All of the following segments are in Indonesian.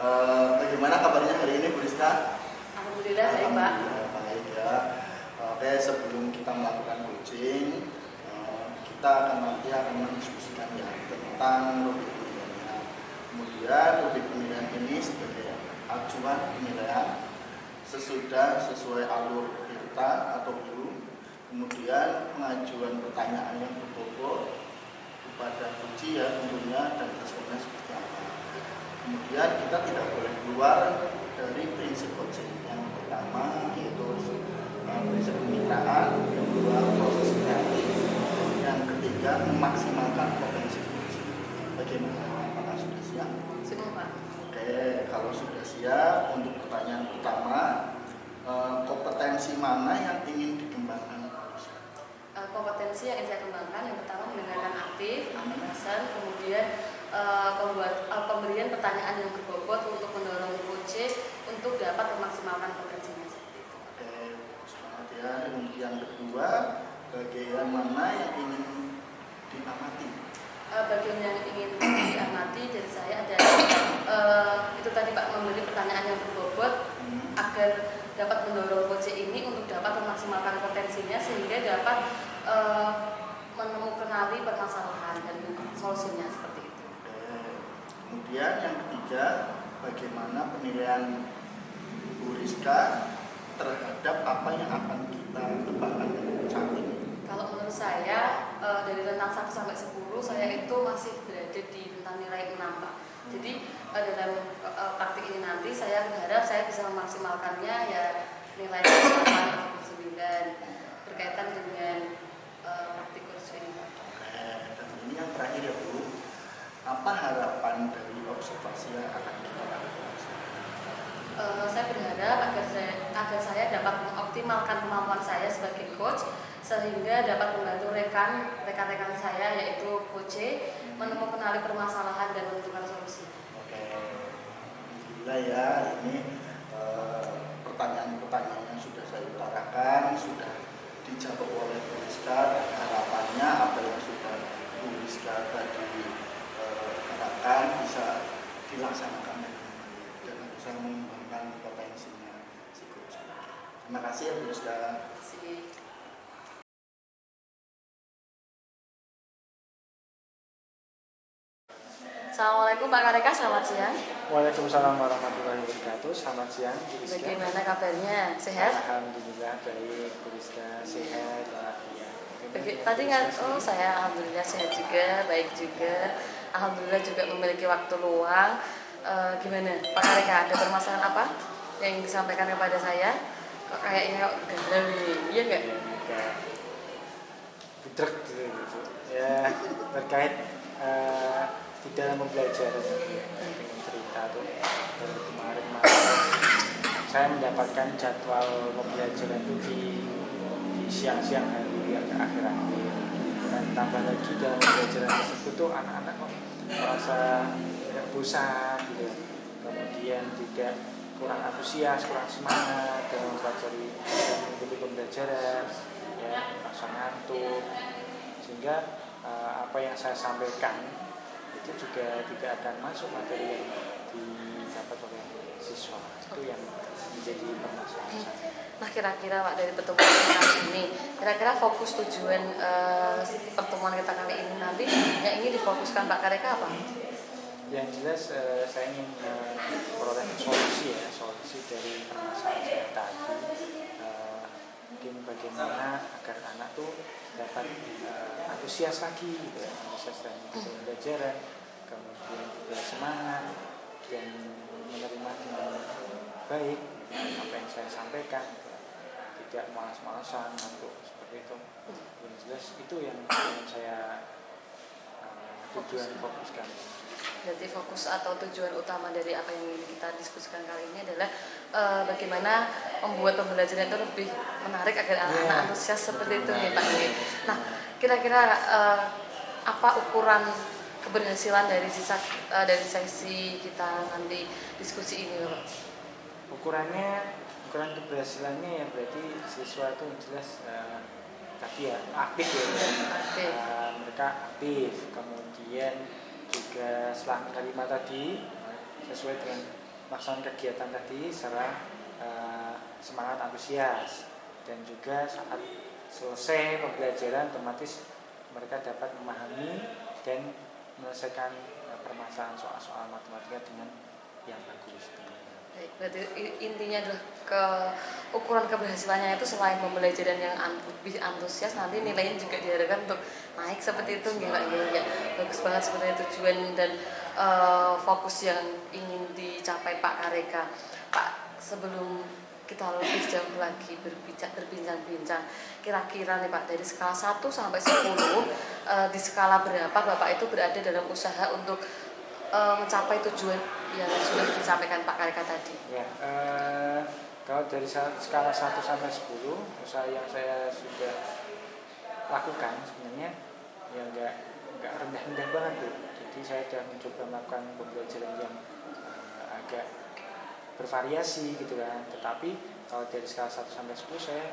Bagaimana kabarnya hari ini Bu Rizka? Alhamdulillah baik Pak. Baik ya. Oke, sebelum kita melakukan coaching, kita nanti akan mendiskusikan ya tentang rubrik penilaiannya. Kemudian rubrik penilaian ini sebagai acuan penilaian sesuai alur IRTA atau BU. Kemudian pengajuan pertanyaan yang berbobot kepada uji ya tentunya dan responnya seperti apa. Kemudian kita tidak boleh keluar dari prinsip coaching. Yang pertama yaitu prinsip kemitraan, yang kedua proses kreatif, yang ketiga memaksimalkan potensi coaching. Bagaimana? Apakah sudah siap? Sudah Pak. Oke, kalau sudah siap untuk pertanyaan pertama, kompetensi mana yang ingin dikembangkan? Kompetensi yang ingin saya kembangkan yang pertama mendengarkan aktif, alasan, kemudian pemberian pertanyaan yang berbobot untuk mendorong coach untuk dapat memaksimalkan potensinya seperti itu. Oke, semangat ya. Yang kedua, bagian mana yang ingin diamati? Bagian yang ingin diamati dari saya adalah itu tadi Pak, memberi pertanyaan yang berbobot agar dapat mendorong coach ini untuk dapat memaksimalkan potensinya sehingga dapat menemukan permasalahan dan solusinya seperti itu. Kemudian yang ketiga, bagaimana penilaian Bu Rizka terhadap apa yang akan kita kembangkan saat ini? Kalau menurut saya dari rentang 1 sampai 10 saya itu masih berada di rentang nilai 6 Pak. Jadi dalam praktik ini nanti saya berharap saya bisa memaksimalkannya ya nilai 8 atau 9 berkaitan dengan praktik kursus ini Pak. Oke, dan ini yang terakhir ya Bu, apa harapan dari observasi yang akan kita lakukan? Saya berharap agar saya dapat mengoptimalkan kemampuan saya sebagai coach sehingga dapat membantu rekan-rekan saya yaitu coach menemukan permasalahan dan menentukan solusi. Oke, alhamdulillah ya, ini pertanyaan-pertanyaan yang sudah saya utarakan sudah dijawab oleh Bu Rizka. Harapannya apa yang sudah Bu Rizka tadi katakan bisa dilaksanakan dan bisa mengembangkan potensinya si coach. Terima kasih ya Bu Rizka. Terima kasih. Assalamualaikum Pak Kareka, selamat siang. Waalaikumsalam warahmatullahi wabarakatuh. Selamat siang, Bu Rizka. Bagaimana kabarnya? Sehat? Alhamdulillah baik, Bu Rizka. Sehat. Tadi kan, saya alhamdulillah sehat juga, baik juga. Alhamdulillah juga memiliki waktu luang. Gimana Pak Kareka, ada permasalahan apa yang disampaikan kepada saya? Kok kayaknya galau nih, iya nggak? Kayak budrek gitu. Ya, terkait di dalam pembelajaran dengan cerita tuh dari kemarin saya mendapatkan jadwal pembelajaran itu di siang-siang hari agak akhir-akhir, dan tambah lagi dalam pembelajaran tersebut tuh anak-anak kok merasa bosan gitu, kemudian juga kurang antusias, kurang semangat dalam mempelajari dan mengikuti pembelajaran, ya rasa ngantuk, sehingga apa yang saya sampaikan itu juga tidak akan masuk materi yang didapat oleh siswa. Itu yang menjadi permasalahan saya. Nah kira-kira Pak, dari pertemuan kita kali ini, kira-kira fokus tujuan pertemuan kita kali ini nanti yang ingin difokuskan Pak Kareka apa? Yang jelas saya ingin memperoleh solusi dari permasalahan saya tadi. Mungkin bagaimana agar anak tuh dapat antusias lagi gitu ya, antusias dalam pembelajaran, kemudian juga semangat dan menerima dengan baik gitu, apa yang saya sampaikan gitu. Tidak malas-malasan ngantuk seperti itu. Yang jelas itu yang saya tujuan fokuskan. Berarti fokus atau tujuan utama dari apa yang kita diskusikan kali ini adalah bagaimana membuat pembelajaran itu lebih menarik agar anak-anak antusias seperti itu nih Pak. Nah, kira-kira apa ukuran keberhasilan dari sesi kita nanti diskusi ini Pak? Ukuran keberhasilannya ya berarti siswa itu jelas tadi ya aktif ya. Mereka aktif, kemudian juga setelah menerima tadi sesuai dengan melaksanakan kegiatan tadi secara semangat antusias, dan juga saat selesai pembelajaran otomatis mereka dapat memahami dan menyelesaikan permasalahan soal-soal matematika dengan yang bagus. Baik, berarti intinya adalah ukuran keberhasilannya itu selain pembelajaran yang lebih antusias, nanti nilainya juga diharapkan untuk naik seperti itu, nggih Pak. Ya, bagus banget sebenarnya tujuan dan fokus yang ingin dicapai Pak Kareka. Pak, sebelum kita lebih jauh lagi berbincang-bincang, kira-kira nih Pak, dari skala 1 sampai 10, di skala berapa Bapak itu berada dalam usaha untuk mencapai tujuan yang sudah disampaikan Pak Kareka tadi? Ya, kalau dari skala 1 sampai 10, usaha yang saya sudah lakukan sebenarnya ya nggak rendah-rendah banget tuh. Jadi saya sudah mencoba melakukan pembelajaran yang agak bervariasi gitu kan. Tetapi kalau dari skala 1 sampai 10 saya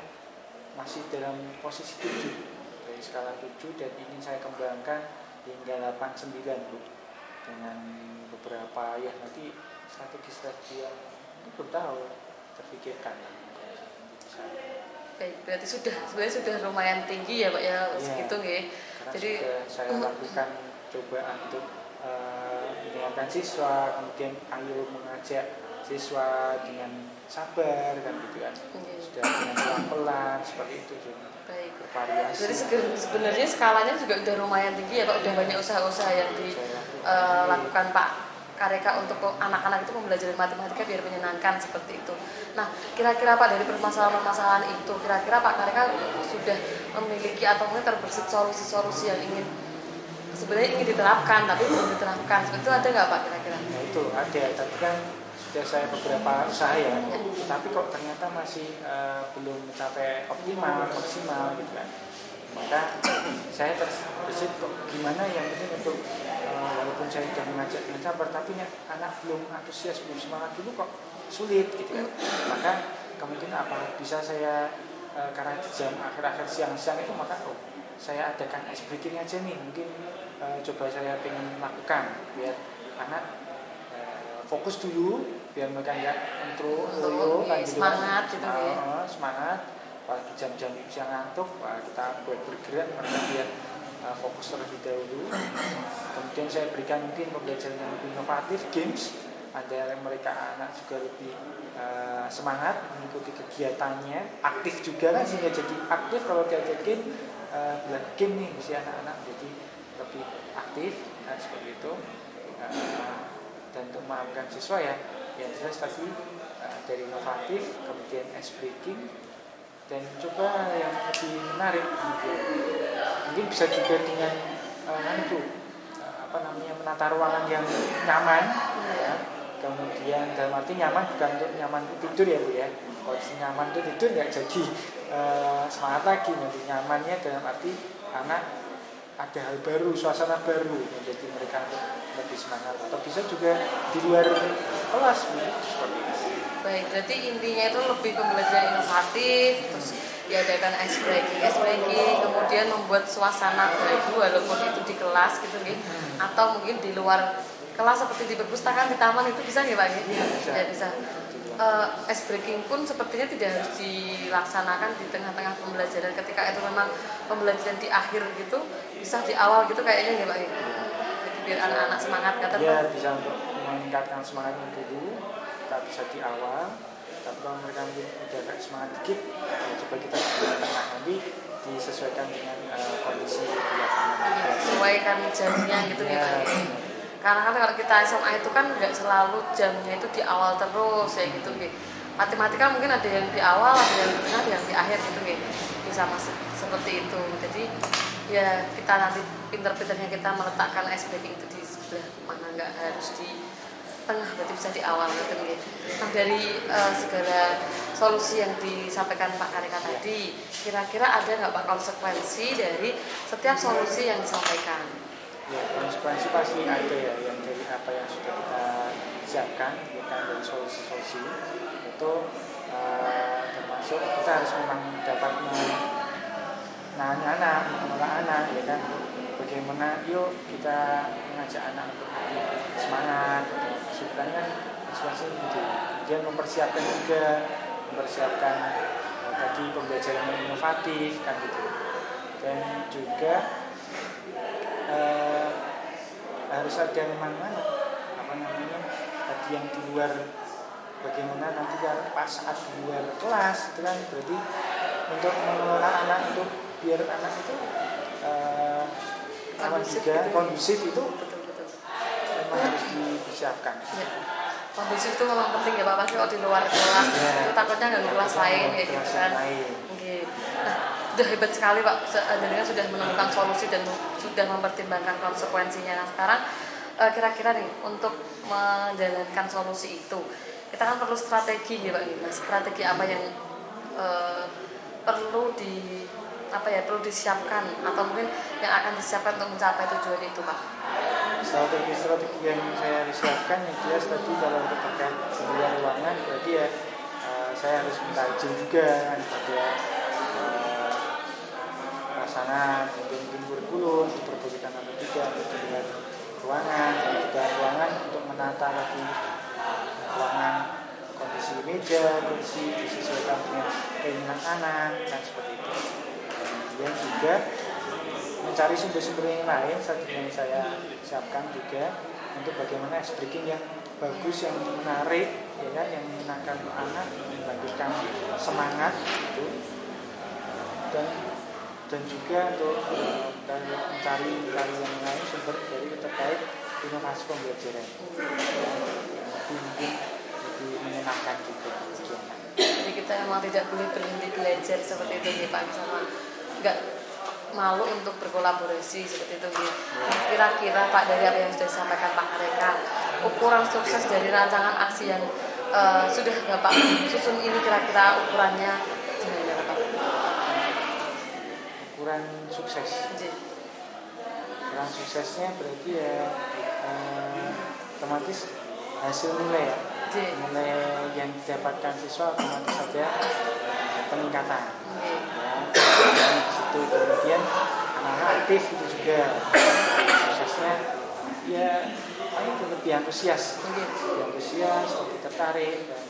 masih dalam posisi 7. Dari skala 7 dan ingin saya kembangkan hingga 8, 9 Bu. Dengan beberapa ya nanti strategi-strategi yang belum tahu terpikirkan. Baik, berarti sebenarnya sudah lumayan tinggi ya Pak ya, segitu nggih. Jadi sudah saya lakukan cobaan untuk mendengarkan siswa, kemudian ayo mengajak siswa dengan sabar kan gitu kan. Sudah dengan pelan-pelan seperti itu juga. Baik. Bervariasi. Jadi sebenarnya skalanya juga udah lumayan tinggi ya Pak, udah banyak usaha-usaha yang dilakukan Pak Kareka untuk anak-anak itu pembelajaran matematika biar menyenangkan seperti itu. Nah, kira-kira Pak, dari permasalahan-permasalahan itu, kira-kira Pak Kareka sudah memiliki atau mungkin terbersit solusi-solusi yang sebenarnya ingin diterapkan tapi belum diterapkan, seperti itu ada nggak Pak kira-kira? Nah itu ada, tapi kan sudah saya beberapa usaha ya, tapi kok ternyata masih belum mencapai optimal, maksimal gitu kan. Maka saya terbesit kok gimana yang penting untuk walaupun saya sudah mengajak dengan sabar, tapi anak belum antusias, belum semangat dulu kok sulit gitu kan. Maka kemungkinan apa bisa saya karena jam akhir-akhir siang-siang itu, maka saya adakan ice breaking aja nih, mungkin coba saya pengen lakukan biar anak fokus dulu, biar mereka nggak intro kan gitu, semangat gitu ya. Semangat. Apalagi jam-jam siang ngantuk, kita buat bergerak mereka biar fokus terlebih dahulu. Kemudian saya berikan mungkin pembelajaran yang lebih inovatif, games, agar mereka anak juga lebih semangat mengikuti kegiatannya, aktif juga kan, sehingga jadi aktif kalau diajak game, bila game nih mesti anak-anak jadi lebih aktif kan, seperti itu. Dan untuk memahamkan siswa ya jelas tadi dari inovatif, kemudian ice breaking, dan coba yang lebih menarik gitu. Mungkin bisa juga dengan menata ruangan yang nyaman ya. Kemudian dalam arti nyaman bukan untuk nyaman tidur ya Bu ya. Kalau nyaman itu tidur nggak jadi semangat lagi. Nanti nyamannya dalam arti anak ada hal baru, suasana baru, menjadi mereka lebih semangat. Atau bisa juga di luar kelas Bu, seperti itu. Baik, berarti intinya itu lebih pembelajaran inovatif, terus diadakan ice breaking, kemudian membuat suasana baru walaupun itu di kelas gitu nih, atau mungkin di luar kelas seperti di perpustakaan, di taman, itu bisa nggak Pak? Ya bisa. Ice breaking pun sepertinya tidak harus dilaksanakan di tengah-tengah pembelajaran, ketika itu memang pembelajaran di akhir gitu, bisa di awal gitu kayaknya nggak Pak? Jadi biar anak-anak semangat kata Pak. Ya, bisa untuk meningkatkan semangatnya dulu. Kita bisa di awal, tapi kalau mereka mungkin udah agak semangat dikit, coba kita di tengah, nanti disesuaikan dengan kondisi di lapangan. Sesuaikan jamnya gitu ya. Karena kan kalau kita SMA itu kan nggak selalu jamnya itu di awal terus ya gitu gitu. Matematika mungkin ada yang di awal, ada yang di tengah, ada yang di akhir gitu gitu. Bisa masuk seperti itu. Jadi ya kita nanti pinter-pinternya kita meletakkan ice breaking itu di sebelah mana, nggak harus di tengah, berarti bisa di awal gitu. Nah, dari segala solusi yang disampaikan Pak Kareka tadi, kira-kira ada nggak Pak konsekuensi dari setiap solusi yang disampaikan? Ya, konsekuensi pasti ada ya, yang dari apa yang sudah kita siapkan, kita dari solusi-solusi itu termasuk kita harus memang dapat menangani anak, mengelola anak, ya kan. Bagaimana yuk kita mengajak anak untuk semangat. Sebenarnya Inspirasi gitu. Kemudian mempersiapkan tadi pembelajaran yang inovatif kan gitu. Dan juga harus ada memang apa namanya tadi yang di luar, bagaimana nanti pas saat di luar kelas itu kan berarti untuk mengelola anak, untuk biar anak itu aman juga kondusif itu Betul. memang harus disiapkan. Ya. Kondisi itu memang penting ya Pak, pasti kalau di luar kelas itu takutnya nggak kelas lain kayak gitu kan. Oke. Nah, sudah hebat sekali Pak, dengan sudah menemukan solusi dan sudah mempertimbangkan konsekuensinya. Nah sekarang kira-kira nih untuk menjalankan solusi itu kita kan perlu strategi ya Pak. Nah, strategi apa yang perlu perlu disiapkan atau mungkin yang akan disiapkan untuk mencapai tujuan itu Pak? Strategi yang saya siapkan yang jelas tadi kalau terkait sebuah ruangan berarti ya saya harus minta izin juga kepada pelaksana, mungkin kurikulum diperbolehkan atau tidak untuk melihat ruangan, dan juga ruangan untuk menata lagi ruangan, kondisi meja, kondisi disesuaikan dengan keinginan anak dan seperti itu. Kemudian juga mencari sumber-sumber yang lain yang saya siapkan juga untuk bagaimana ice breaking yang bagus, yang menarik, ya kan, yang menyenangkan anak, membangkitkan semangat itu, dan juga untuk mencari yang lain sumber dari terkait inovasi pembelajaran mungkin lebih menyenangkan juga. Jadi kita memang tidak boleh berhenti belajar seperti itu nih Pak, sama nggak malu untuk berkolaborasi seperti itu nih. Kira-kira Pak dari apa yang sudah disampaikan Pak Kareka, ukuran sukses dari rancangan aksi yang sudah nggak Pak susun ini kira-kira ukurannya gimana Pak? Ukuran sukses. Ukuran suksesnya berarti ya otomatis hasil nilai ya. Nilai yang didapatkan siswa otomatis ada peningkatan. Ya, di situ kemudian anak-anak aktif itu juga prosesnya ya itu lebih antusias, lebih tertarik dan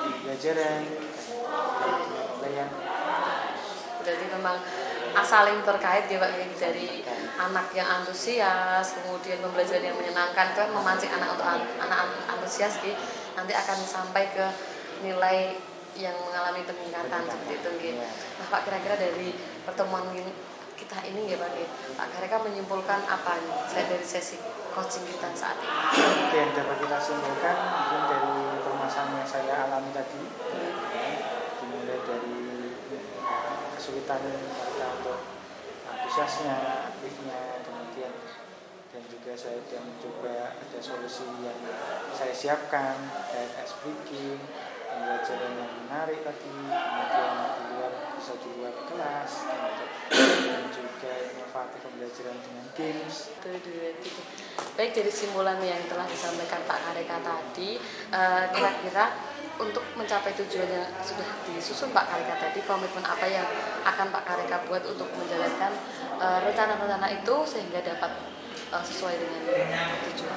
pembelajaran dan berarti memang saling terkait ya Pak, dari anak yang antusias, kemudian pembelajaran yang menyenangkan kan memancing anak untuk anak antusias nanti akan sampai ke nilai yang mengalami peningkatan seperti itu gitu. Nah Pak, kira-kira dari pertemuan kita ini ya Pak Kareka menyimpulkan apa nih dari sesi coaching kita saat ini? Yang dapat kita simpulkan mungkin dari permasalahan yang saya alami tadi, dimulai dari kesulitan mereka untuk antusiasnya, aktifnya, kemudian dan juga saya sudah mencoba ada solusi yang saya siapkan kayak ice breaking, pembelajaran yang menarik tadi, kemudian bisa di luar kelas, dan juga inovatif pembelajaran dengan games. Baik, dari simpulan yang telah disampaikan Pak Kareka tadi, kira-kira untuk mencapai tujuan yang sudah disusun Pak Kareka tadi, komitmen apa yang akan Pak Kareka buat untuk menjalankan rencana-rencana itu sehingga dapat sesuai dengan tujuan?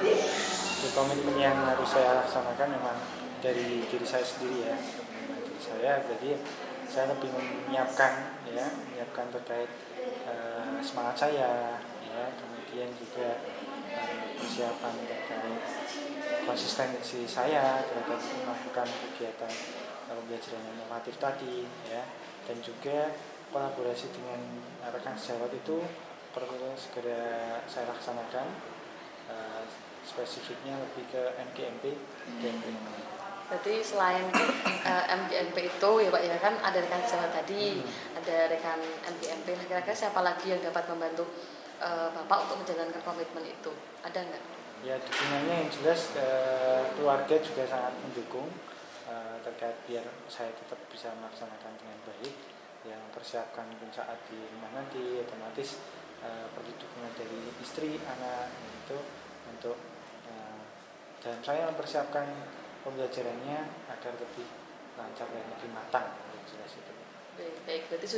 Komitmen yang harus saya laksanakan memang dari diri saya sendiri ya. Dari saya berarti saya lebih menyiapkan terkait semangat saya ya, kemudian juga persiapan terkait konsistensi saya terhadap melakukan kegiatan pembelajaran yang inovatif tadi ya, dan juga kolaborasi dengan rekan sejawat itu perlu segera saya laksanakan, spesifiknya lebih ke MGMP dan Berarti selain MGMP itu ya Pak ya kan ada rekan sejawat tadi, ada rekan MGMP. Nah kira-kira siapa lagi yang dapat membantu Bapak untuk menjalankan komitmen itu? Ada nggak? Ya dukungannya yang jelas keluarga juga sangat mendukung terkait biar saya tetap bisa melaksanakan dengan baik. Yang persiapkan mungkin saat di rumah nanti otomatis perlu dukungan dari istri, anak itu untuk dan saya mempersiapkan pembelajarannya agar lebih lancar dan lebih matang. Jelas itu. Baik, berarti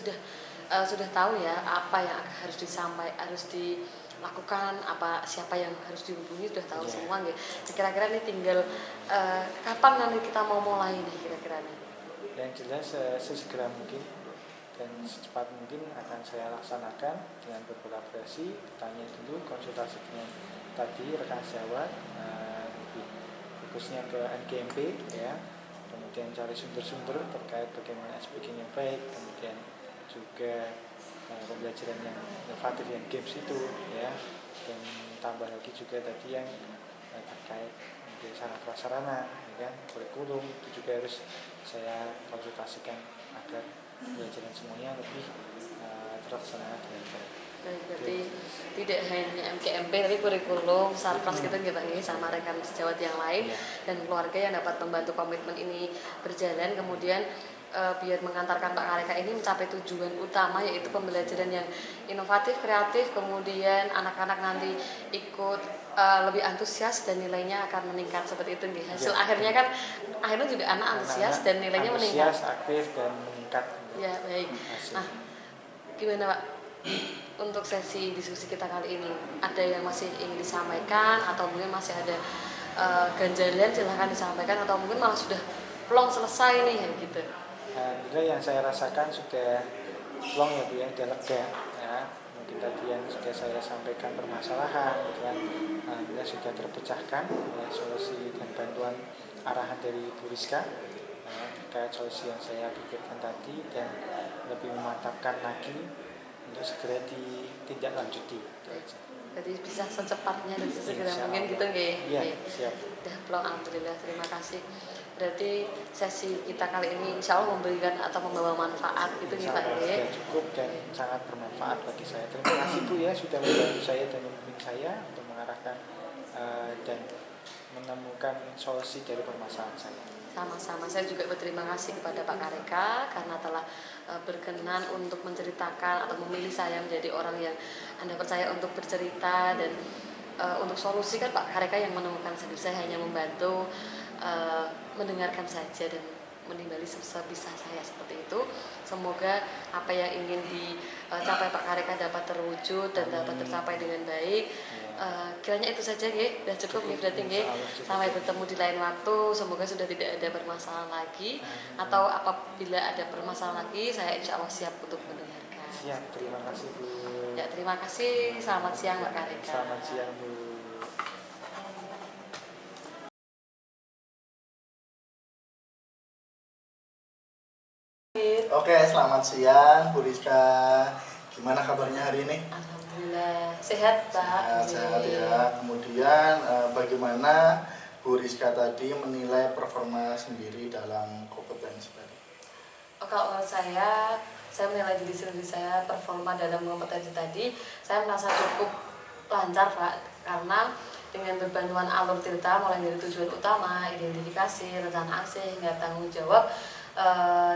sudah tahu ya apa yang harus lakukan, siapa yang harus dihubungi sudah tahu semua nggih. Kira-kira ini tinggal kapan nanti kita mau mulai nih kira-kira nih? Yang jelas sesegera mungkin dan secepat mungkin akan saya laksanakan dengan berkolaborasi, tanya dulu, konsultasi dengan tadi rekan sejawat, lebih fokusnya ke NGMP ya, kemudian cari sumber-sumber terkait bagaimana SPG yang baik, kemudian juga pembelajaran yang inovatif yang games itu ya, dan tambah lagi juga tadi yang terkait sarana prasarana ya kan, kurikulum itu juga harus saya konsultasikan agar pembelajaran semuanya lebih terlaksana dengan baik. Berarti tidak hanya MKMP tapi kurikulum, sarkas gitu gitu sama rekan sejawat yang lain dan keluarga yang dapat membantu komitmen ini berjalan, kemudian biar mengantarkan Pak Kareka ini mencapai tujuan utama yaitu pembelajaran yang inovatif, kreatif, kemudian anak-anak nanti ikut lebih antusias dan nilainya akan meningkat seperti itu nih. Hasil akhirnya kan akhirnya juga anak antusias dan nilainya meningkat. Antusias, aktif dan meningkat. Ya, baik. Nah, gimana Pak? Untuk sesi diskusi kita kali ini ada yang masih ingin disampaikan atau mungkin masih ada ganjalan, silahkan disampaikan, atau mungkin malah sudah plong selesai nih gitu. Alhamdulillah yang saya rasakan sudah plong ya Bu ya, sudah lega ya. Mungkin tadi yang sudah saya sampaikan permasalahan gitu kan, alhamdulillah sudah terpecahkan ya, solusi dan bantuan arahan dari Bu Rizka terkait solusi yang saya pikirkan tadi, dan lebih memantapkan lagi untuk segera ditindaklanjuti. Jadi bisa secepatnya dan sesegera mungkin gitu nggih. Iya, siap. Udah plong, alhamdulillah, terima kasih. Berarti sesi kita kali ini insya Allah memberikan atau membawa manfaat gitu nih Pak. Sudah cukup dan sangat bermanfaat bagi saya. Terima kasih Bu ya sudah membantu saya dan membimbing saya untuk mengarahkan dan menemukan solusi dari permasalahan saya. Sama-sama, saya juga berterima kasih kepada Pak Kareka karena telah berkenan untuk menceritakan atau memilih saya menjadi orang yang Anda percaya untuk bercerita, dan untuk solusi kan Pak Kareka yang menemukan sendiri, saya hanya membantu mendengarkan saja dan menimbali sebisa saya seperti itu. Semoga apa yang ingin dicapai Pak Kareka dapat terwujud dan dapat tercapai dengan baik. Kiranya itu saja nggih, sudah cukup nih berarti nggih. Sampai bertemu di lain waktu. Semoga sudah tidak ada permasalahan lagi, atau apabila ada permasalahan lagi saya insya Allah siap untuk mendengarkan. Siap, terima kasih Bu. Ya, terima kasih. Selamat siang Pak Kareka. Selamat siang Bu. Oke, selamat siang Bu Rizka. Gimana kabarnya hari ini? Alhamdulillah sehat Pak. Sehat ya. Kemudian bagaimana Bu Rizka tadi menilai performa sendiri dalam kompetensi tadi? Kalau menurut saya menilai diri sendiri saya performa dalam kompetensi tadi, saya merasa cukup lancar Pak, karena dengan berbantuan alur cerita mulai dari tujuan utama, identifikasi, rencana aksi hingga tanggung jawab,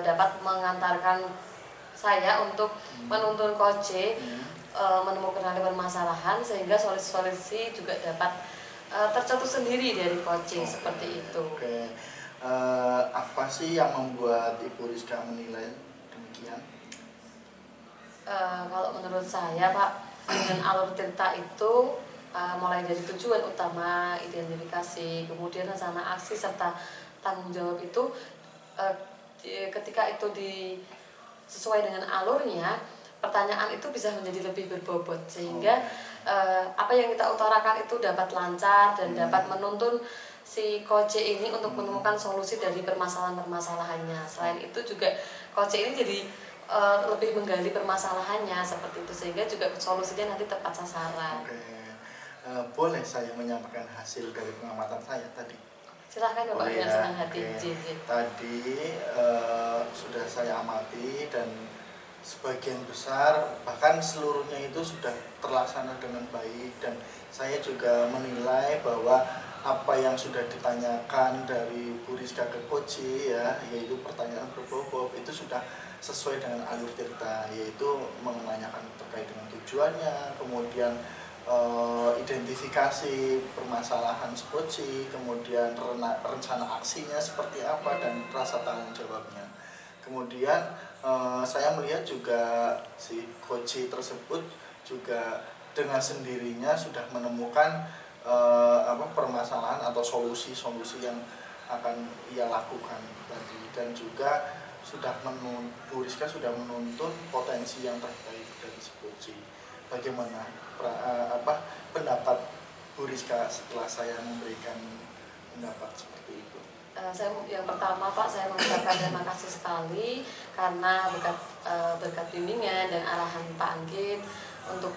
dapat mengantarkan saya untuk menuntun coach menemukan permasalahan sehingga solusi juga dapat tercetus sendiri dari coaching seperti itu. Oke. Apa sih yang membuat Ibu Rizka menilai demikian? Kalau menurut saya Pak, dengan alur cerita itu mulai dari tujuan utama, identifikasi, kemudian rencana aksi serta tanggung jawab itu ketika itu sesuai dengan alurnya, pertanyaan itu bisa menjadi lebih berbobot sehingga apa yang kita utarakan itu dapat lancar dan dapat menuntun si coach ini untuk menemukan solusi dari permasalahan-permasalahannya. Selain itu juga coach ini jadi lebih menggali permasalahannya seperti itu, sehingga juga solusinya nanti tepat sasaran. Oke. Boleh saya menyampaikan hasil dari pengamatan saya tadi? Silahkan Bapak dengan senang hati. Tadi sudah saya amati dan sebagian besar bahkan seluruhnya itu sudah terlaksana dengan baik, dan saya juga menilai bahwa apa yang sudah ditanyakan dari Bu Rizka ke Koci ya, yaitu pertanyaan berbobot itu sudah sesuai dengan alur cerita, yaitu menanyakan terkait dengan tujuannya, kemudian identifikasi permasalahan Koci, kemudian rencana aksinya seperti apa, dan rasa tanggung jawabnya. Kemudian saya melihat juga si Koci tersebut juga dengan sendirinya sudah menemukan permasalahan atau solusi-solusi yang akan ia lakukan tadi, dan juga Bu Rizka sudah menuntut potensi yang terbaik dari si coaching. Bagaimana pendapat Bu Rizka setelah saya memberikan pendapat seperti itu? Yang pertama Pak, saya mengucapkan terima kasih sekali karena berkat bimbingan dan arahan Pak Anggit untuk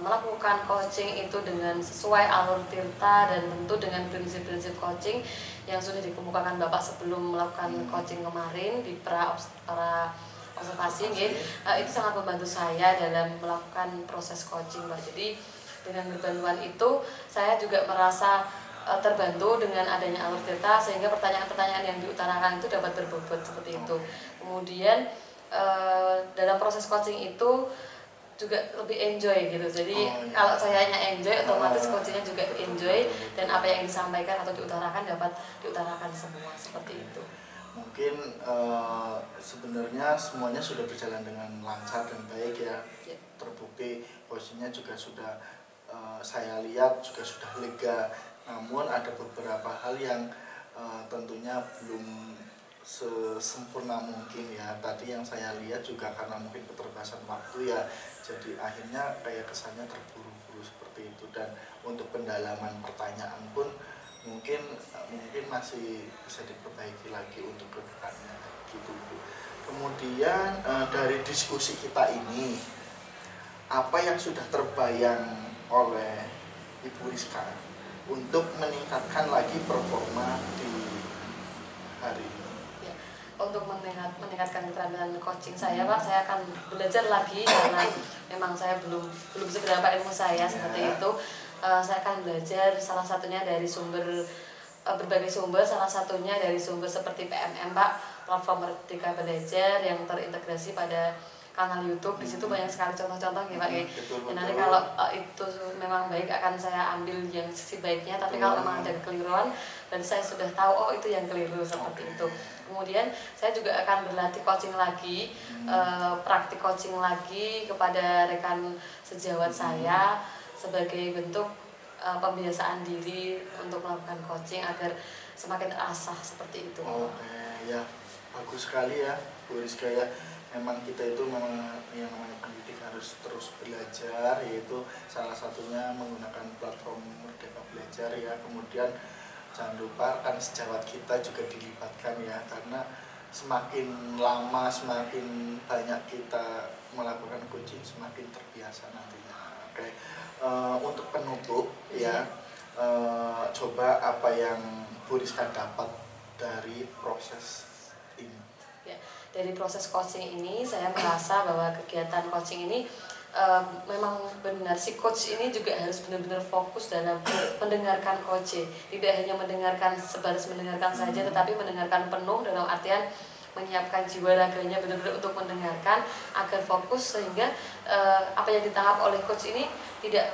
melakukan coaching itu dengan sesuai alur Tirta dan tentu dengan prinsip-prinsip coaching yang sudah dikemukakan Bapak sebelum melakukan coaching kemarin di pra observasi itu sangat membantu saya dalam melakukan proses coaching Pak. Jadi dengan berbantuan itu saya juga merasa terbantu dengan adanya alur Tirta, sehingga pertanyaan-pertanyaan yang diutarakan itu dapat berbobot seperti itu. Kemudian dalam proses coaching itu juga lebih enjoy gitu. Jadi kalau sayanya enjoy, otomatis coachingnya juga enjoy, dan apa yang disampaikan atau diutarakan dapat diutarakan semua seperti itu. Mungkin sebenarnya semuanya sudah berjalan dengan lancar dan baik ya. Terbukti coachingnya juga sudah saya lihat juga sudah lega. Namun ada beberapa hal yang tentunya belum sesempurna mungkin ya. Tadi yang saya lihat juga karena mungkin keterbatasan waktu ya, jadi akhirnya kayak kesannya terburu-buru seperti itu. Dan untuk pendalaman pertanyaan pun mungkin masih bisa diperbaiki lagi untuk kedepannya gitu Bu. Kemudian dari diskusi kita ini, apa yang sudah terbayang oleh Ibu Rizka untuk meningkatkan lagi performa di hari ini? Untuk meningkatkan keterampilan coaching saya Pak, saya akan belajar lagi karena memang saya belum seberapa ilmu saya seperti itu. Saya akan belajar salah satunya dari berbagai sumber, salah satunya dari sumber seperti PMM Pak, platform Merdeka Belajar yang terintegrasi pada kanal YouTube. Di situ banyak sekali contoh-contoh ya Pak. Dan nanti kalau itu memang baik akan saya ambil yang sisi baiknya, tapi kalau memang ada kekeliruan dan saya sudah tahu itu yang keliru seperti itu. Kemudian saya juga akan berlatih coaching lagi, praktik coaching lagi kepada rekan sejawat saya sebagai bentuk pembiasaan diri untuk melakukan coaching agar semakin terasah seperti itu. Ya, bagus sekali ya Bu Rizka ya. Memang kita itu yang namanya pendidik harus terus belajar, yaitu salah satunya menggunakan platform Merdeka Belajar ya. Kemudian jangan lupa kan sejawat kita juga dilibatkan ya, karena semakin lama semakin banyak kita melakukan coaching semakin terbiasa nantinya. Untuk penutup ya, coba apa yang Bu Rizka dapat dari proses ini? Dari proses coaching ini saya merasa bahwa kegiatan coaching ini memang benar si coach ini juga harus benar-benar fokus dalam mendengarkan coach, tidak hanya mendengarkan sebatas mendengarkan saja, tetapi mendengarkan penuh dalam artian menyiapkan jiwa raganya benar-benar untuk mendengarkan agar fokus, sehingga apa yang ditangkap oleh coach ini tidak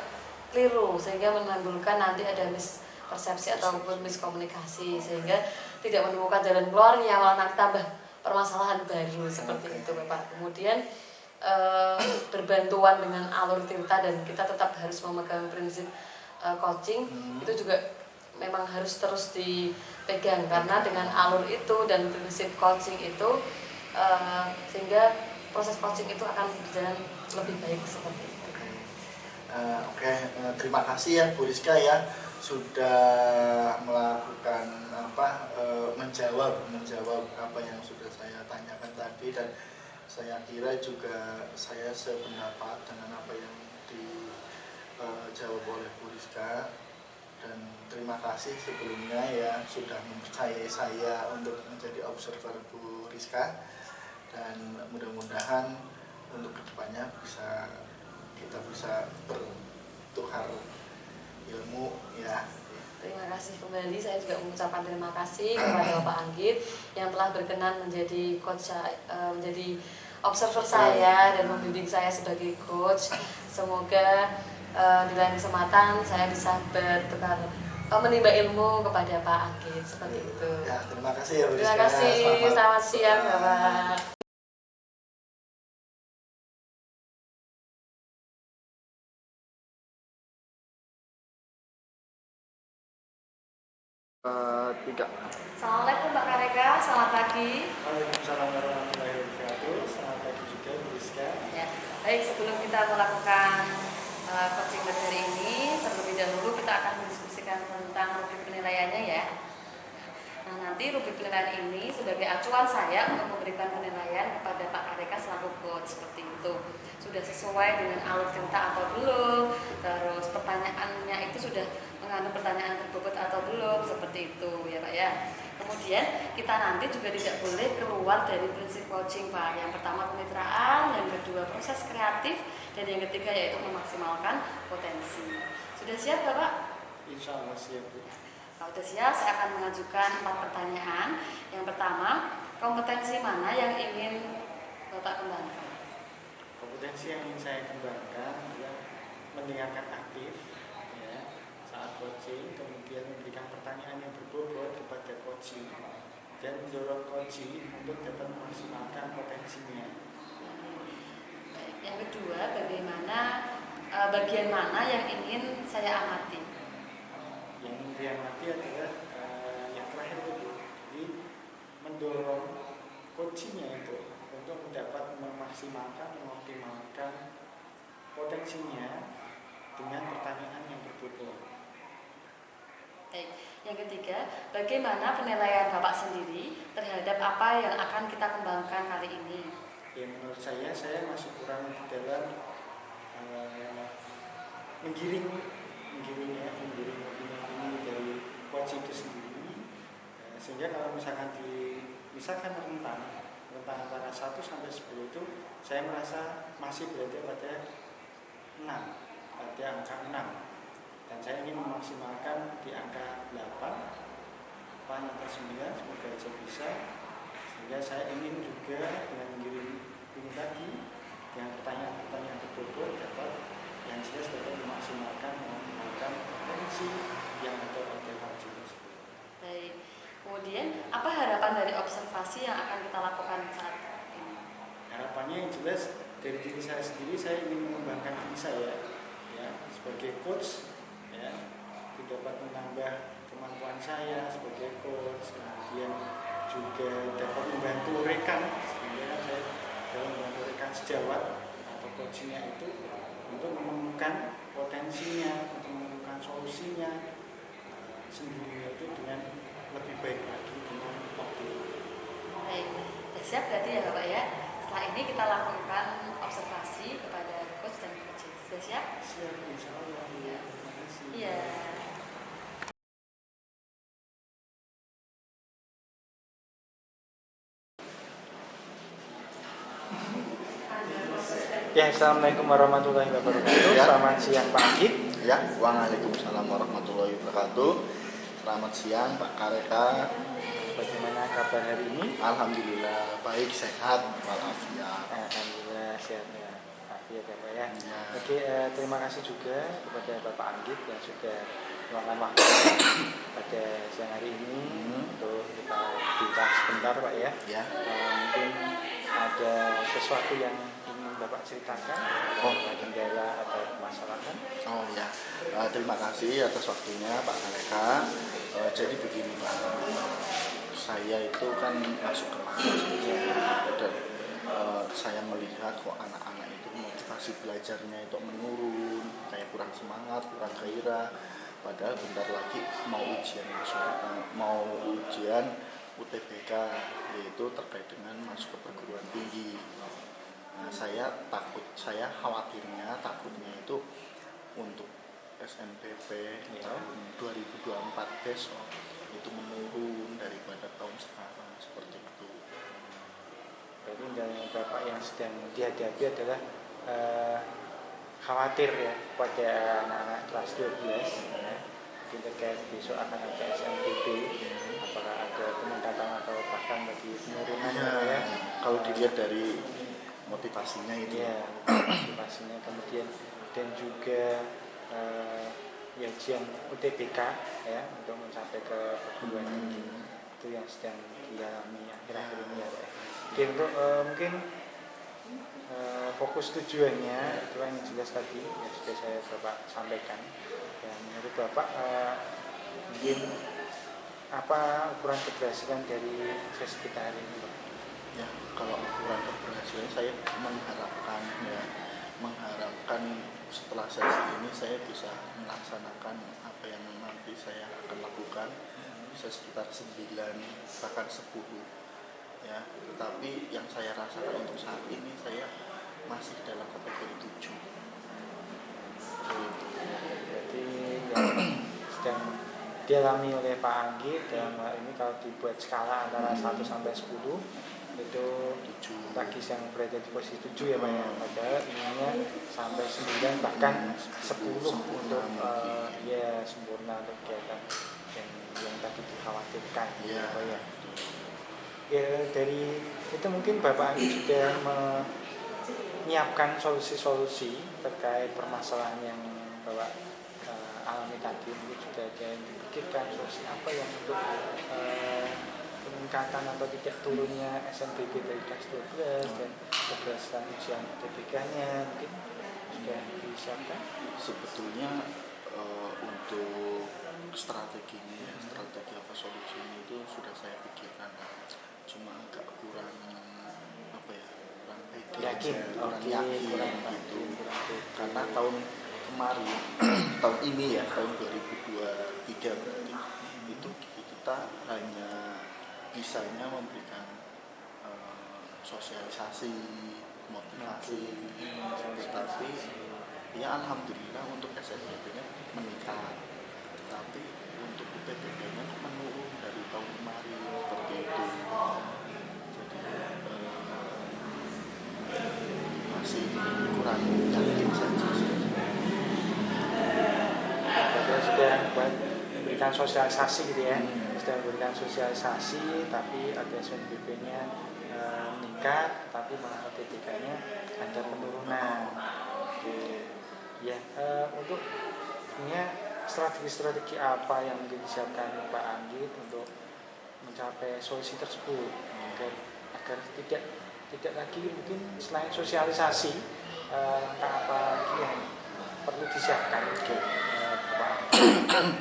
keliru, sehingga menimbulkan nanti ada mispersepsi ataupun miskomunikasi, sehingga tidak menemukan jalan keluarnya, malah nanti tambah permasalahan baru seperti itu Bapak. Kemudian berbantuan dengan alur Tirta, dan kita tetap harus memegang prinsip coaching itu juga memang harus terus dipegang, karena dengan alur itu dan prinsip coaching itu sehingga proses coaching itu akan berjalan lebih baik seperti itu. Terima kasih ya Bu Rizka ya, sudah melakukan menjawab apa yang sudah saya tanyakan tadi, dan saya kira juga saya sependapat dengan apa yang dijawab oleh Bu Rizka. Dan terima kasih sebelumnya ya sudah mempercayai saya untuk menjadi observer Bu Rizka, dan mudah-mudahan untuk kedepannya kita bisa bertukar ilmu ya. Terima kasih kembali, saya juga mengucapkan terima kasih kepada Bapak Anggit yang telah berkenan menjadi coach, menjadi observer saya dan membimbing saya sebagai coach. Semoga di lain kesempatan saya bisa bertukar menimba ilmu kepada Pak Anggit seperti itu. Ya, terima kasih ya Bu Rizka. Terima kasih, selamat siang Bapak. Tiga. Assalamualaikum Mbak Kareka, selamat pagi. Waalaikumsalam warahmatullahi wabarakatuh. Selamat pagi juga Bu Rizka. Ya, baik, sebelum kita melakukan coaching materi ini, terlebih dahulu kita akan mendiskusikan tentang rubrik penilaiannya ya. Nah, nanti rubrik penilaian ini sebagai acuan saya untuk memberikan penilaian kepada Pak Kareka selaku coach, seperti itu. Sudah sesuai dengan alur cerita atau belum, terus pertanyaannya itu sudah mengandung pertanyaan terbobot atau belum, seperti itu ya Pak ya. Kemudian kita nanti juga tidak boleh keluar dari prinsip coaching Pak. Yang pertama kemitraan, yang kedua proses kreatif, dan yang ketiga yaitu memaksimalkan potensi. Sudah siap Bapak? Insya Allah siap Bu. Kalau sudah siap, saya akan mengajukan 4 pertanyaan. Yang pertama, kompetensi mana yang ingin Bapak kembangkan? Kompetensi yang ingin saya kembangkan adalah mendengarkan aktif ya, saat coaching, kemudian memberikan pertanyaan yang berbobot kepada coaching dan mendorong coaching untuk dapat memaksimalkan potensinya. Yang kedua, bagian mana yang ingin saya amati? Yang ingin diamati adalah yang terakhir itu, jadi mendorong coachingnya itu untuk dapat memaksimalkan, mengoptimalkan potensinya dengan pertanyaan yang berbobot. Baik. Yang ketiga, bagaimana penilaian Bapak sendiri terhadap apa yang akan kita kembangkan kali ini? Ya menurut saya masih kurang di dalam menggiring opini dari coach itu sendiri. Sehingga kalau misalkan rentang antara 1 sampai 10 itu saya merasa masih berada pada 6, pada angka 6. Dan saya ingin memaksimalkan di angka 8 atau 9, semoga aja bisa. Sehingga saya ingin juga dengan menggiring ini tadi dengan pertanyaan-pertanyaan berbobot yang jelas dapat memaksimalkan potensi yang ada pada coaching tersebut. Baik. Kemudian, apa harapan dari observasi yang akan kita lakukan saat ini? Harapannya yang jelas dari diri saya sendiri, saya ingin mengembangkan diri saya ya, sebagai coach ya, dapat menambah kemampuan saya sebagai coach, kemudian juga dapat membantu rekan, sehingga saya dapat membantu rekan sejawat atau coachingnya itu untuk menemukan potensinya, untuk menemukan solusinya sendiri itu dengan lebih baik lagi, dengan optimal. Baik, sudah siap berarti ya Bapak ya. Setelah ini kita lakukan observasi kepada coach dan coaching. Sudah siap? Siap, insya Allah. Ya. Terima kasih. Iya. Ya, assalamualaikum warahmatullahi wabarakatuh. Ya. Selamat siang Pak Agit. Ya, waalaikumsalam warahmatullahi wabarakatuh. Selamat siang Pak Kareka. Bagaimana kabar hari ini? Alhamdulillah baik, sehat walafiat. Alhamdulillah sehat ya. Afiat ya Pak ya. Ya. Oke, terima kasih juga kepada Bapak Anggit yang sudah meluangkan waktu pada siang hari ini untuk kita bincang sebentar Pak ya. Ya. Mungkin ada sesuatu yang ingin Bapak ceritakan, ada kendala atau permasalahan. Oh ya, terima kasih atas waktunya Pak Kareka. Jadi begini Pak, saya itu kan masuk ke dan saya melihat kok anak-anak itu motivasi belajarnya itu menurun, kayak kurang semangat, kurang gairah. Padahal bentar lagi mau ujian UTBK, yaitu terkait dengan masuk ke perguruan tinggi. Nah, saya takutnya itu untuk SNPP tahun 2024 besok itu menurun daripada tahun sekarang, seperti itu. Jadi dari Bapak yang sedang dihadapi adalah khawatir ya pada anak-anak kelas 12 ya. Mungkin terkait besok akan ada SNPP, apakah ada peningkatan atau bahkan bagi penurunan ya. Kalau dilihat dari motivasinya itu ya, motivasinya kemudian dan juga ya ujian UTBK ya untuk mencapai ke perguruan tinggi itu yang sedang dialami akhir-akhir ini ya Pak. Oke, untuk mungkin fokus tujuannya itu yang jelas tadi yang sudah saya Bapak sampaikan. Dan menurut Bapak mungkin apa ukuran keberhasilan dari sesi kita hari ini, Pak? Ya, kalau ukuran keberhasilan saya mengharapkan setelah sesi ini saya bisa melaksanakan apa yang nanti saya akan lakukan bisa sekitar 9 bahkan 10 ya, tetapi yang saya rasakan untuk saat ini saya masih dalam kategori 7 gitu. Berarti yang sedang dialami oleh Pak Anggi dalam hal ini kalau dibuat skala antara 1 sampai 10 itu 7 bagi yang berada di posisi 7 ya Pak ya, padahal ininya sampai 9 bahkan 10 untuk ya sempurna untuk kegiatan yang tadi dikhawatirkan ya, Pak ya. Ya dari itu mungkin Bapak Anggi sudah menyiapkan solusi-solusi terkait permasalahan yang Bapak alami tadi, mungkin sudah ada yang dipikirkan solusi apa yang untuk peningkatan atau tidak turunnya SNBP dari kelas 12 dan keberhasilan ujian UTBK-nya mungkin sudah disiapkan? Sebetulnya untuk strategi apa solusinya itu sudah saya pikirkan, cuma agak kurang apa ya, kurang pede, yakin gitu, karena tahun kemarin tahun ini ya, tahun 2023 berarti itu kita hanya bisanya memberikan sosialisasi, motivasi, tetapi ya alhamdulillah untuk SNBP-nya meningkat, tetapi untuk UTBK-nya menurun dari tahun kemarin seperti itu. Jadi masih kurang yakin saja. Bapak sudah memberikan sosialisasi gitu ya, sudah memberikan sosialisasi tapi ada SNBP-nya meningkat tapi malah UTBK-nya ada penurunan. Oke. Ya, untuk strategi apa yang mungkin disiapkan Pak Anggit untuk mencapai solusi tersebut agar tidak lagi mungkin selain sosialisasi langkah apa lagi yang perlu disiapkan Pak Anggit?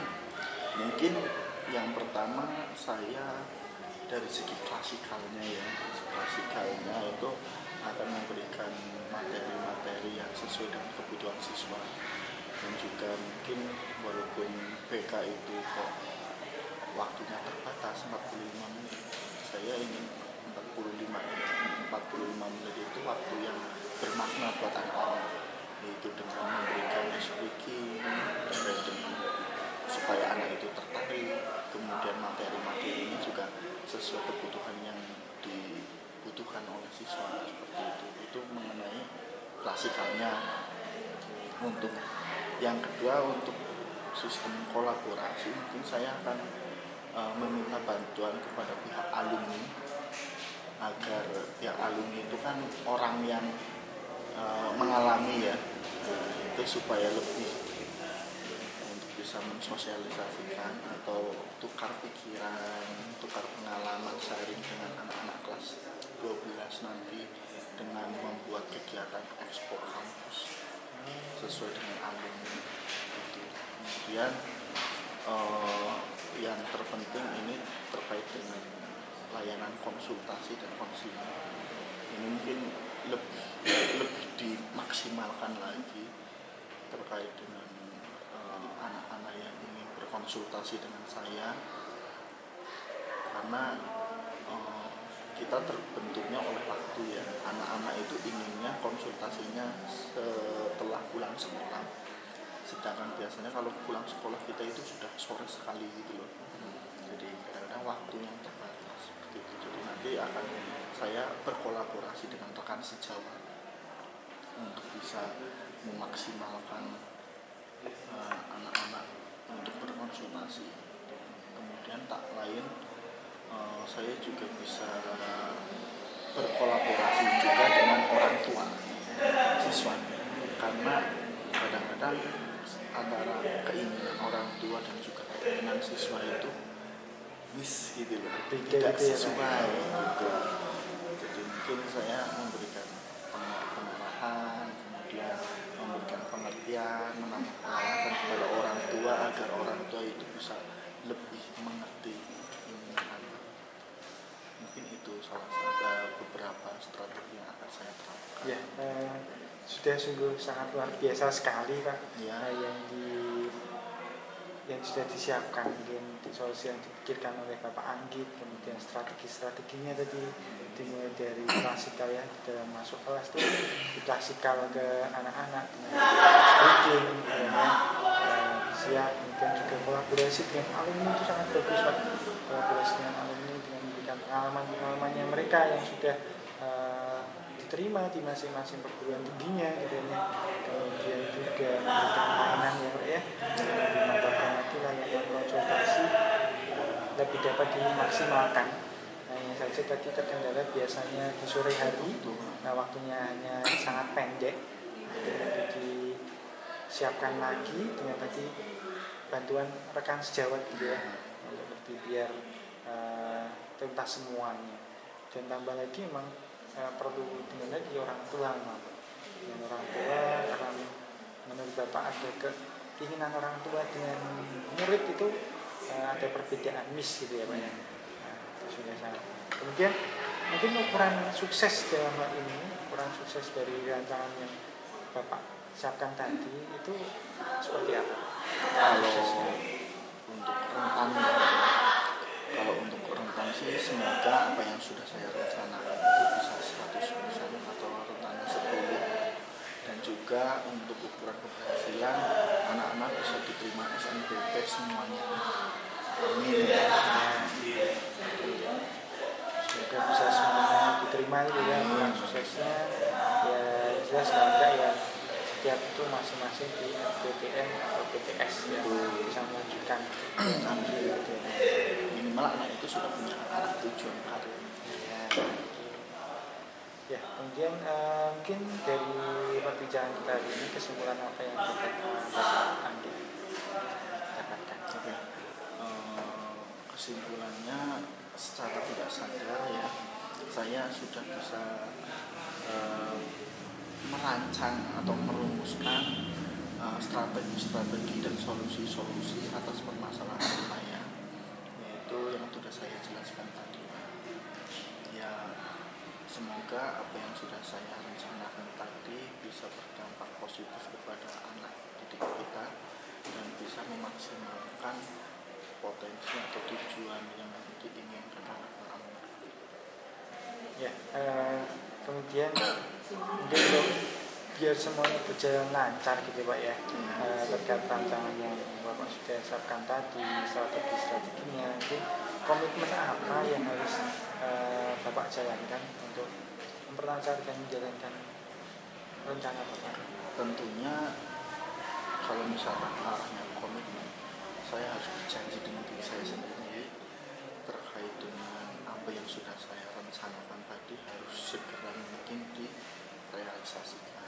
Mungkin yang pertama saya dari segi klasikalnya itu akan memberikan materi-materi yang sesuai dengan kebutuhan siswa, dan juga mungkin walaupun BK itu kok waktunya terbatas 45 menit, saya ingin 45 menit itu waktu yang bermakna buat anak-anak, yaitu dengan memberikan speaking supaya anak itu tertarik, kemudian materi-materi ini juga sesuai kebutuhan yang dibutuhkan oleh siswa, seperti itu mengenai klasikalnya. Untuk yang kedua, untuk sistem kolaborasi mungkin saya akan meminta bantuan kepada pihak alumni, agar pihak alumni itu kan orang yang mengalami ya, itu supaya lebih untuk bisa mensosialisasikan atau tukar pikiran, tukar pengalaman, sharing dengan anak-anak kelas 12 nanti dengan membuat kegiatan ekspor kampus sesuai dengan alumni itu. Kemudian yang terpenting ini terkait dengan layanan konsultasi dan konseling. Ini mungkin lebih dimaksimalkan lagi terkait dengan anak-anak yang ingin berkonsultasi dengan saya, karena kita terbentuknya oleh waktu ya. Anak-anak itu inginnya konsultasinya setelah pulang sekolah, sedangkan biasanya kalau pulang sekolah kita itu sudah sore sekali gitu loh. Jadi kadang-kadang waktunya terbatas seperti itu. Jadi nanti akan saya berkolaborasi dengan rekan sejawat untuk bisa memaksimalkan anak-anak untuk berkonsultasi. Kemudian tak lain, saya juga bisa berkolaborasi juga dengan orang tua siswa, karena kadang-kadang antara keinginan orang tua dan juga keinginan siswa itu gitu loh, tidak sesuai gitu. Jadi mungkin saya memberikan pengarahan, kemudian memberikan pengertian, menambah pengawasan kepada orang tua agar orang tua itu bisa lebih mengerti mungkin itu salah satu beberapa strategi yang akan saya terapkan. Ya, sudah sungguh sangat luar biasa sekali Pak, Ya. yang sudah disiapkan, mungkin di solusi yang dipikirkan oleh Bapak Anggit, kemudian strategi-strateginya tadi dimulai dari klasikal ya, dalam masuk kelas tuh di klasikal ke anak-anak dengan speaking, siap, kemudian juga kolaborasi dengan alumni itu sangat bagus Pak, kolaborasi dengan alumni dengan memberikan pengalaman-pengalamannya mereka yang sudah diterima di masing-masing perguruan tingginya gitu ya, kemudian juga memberikan layanan ya Pak ya, menambahkan lagi layanan konsultasi lebih dapat dimaksimalkan. Hanya saja tadi terkendala biasanya di sore hari, nah waktunya hanya sangat pendek, jadi disiapkan lagi dengan tadi bantuan rekan sejawat gitu ya, untuk lebih biar tuntas semuanya. Dan tambah lagi memang perlu dengan lagi orang tua dengan orang tua, karena menurut Bapak ada keinginan orang tua dengan murid itu ada perbedaan gitu ya Pak ya. Nah, itu sudah sangat. Kemudian mungkin ukuran sukses dalam hal ini, ukuran sukses dari rancangan yang Bapak siapkan tadi itu seperti apa? Kalau untuk rentan sih semoga apa yang sudah saya rencanakan itu bisa 100% atau rentannya 10. Dan juga untuk ukuran keberhasilan anak-anak bisa diterima SNBP semuanya. Amin. Semoga bisa semuanya diterima itu ya, ukuran suksesnya ya jelas semoga ya setiap itu masing-masing di FPTN atau PTS ya bisa melanjutkan ambil gitu ya. Minimal anak itu sudah punya arah tujuan karir. Ya, kemudian mungkin dari perbincangan kita hari ini kesimpulan apa yang dapat Bapak Andi dapatkan? Oke. Kesimpulannya secara tidak sadar ya, saya sudah bisa merancang atau merumuskan strategi-strategi dan solusi-solusi atas permasalahan saya, yaitu yang sudah saya jelaskan tadi. Ya, semoga apa yang sudah saya rencanakan tadi bisa berdampak positif kepada anak didik kita dan bisa memaksimalkan potensi atau tujuan yang diinginkan anak-anak. Ya, kemudian mungkin biar semuanya berjalan lancar gitu Pak ya, terkait rancangan yang Bapak sudah siapkan tadi, strategi-strateginya, mungkin komitmen apa yang harus Bapak jalankan untuk memperlancar dan menjalankan rencana Bapak? Tentunya kalau misalkan arahnya komitmen, saya harus berjanji dengan diri saya sendiri terkait dengan apa yang sudah saya rencanakan tadi harus segera mungkin direalisasikan.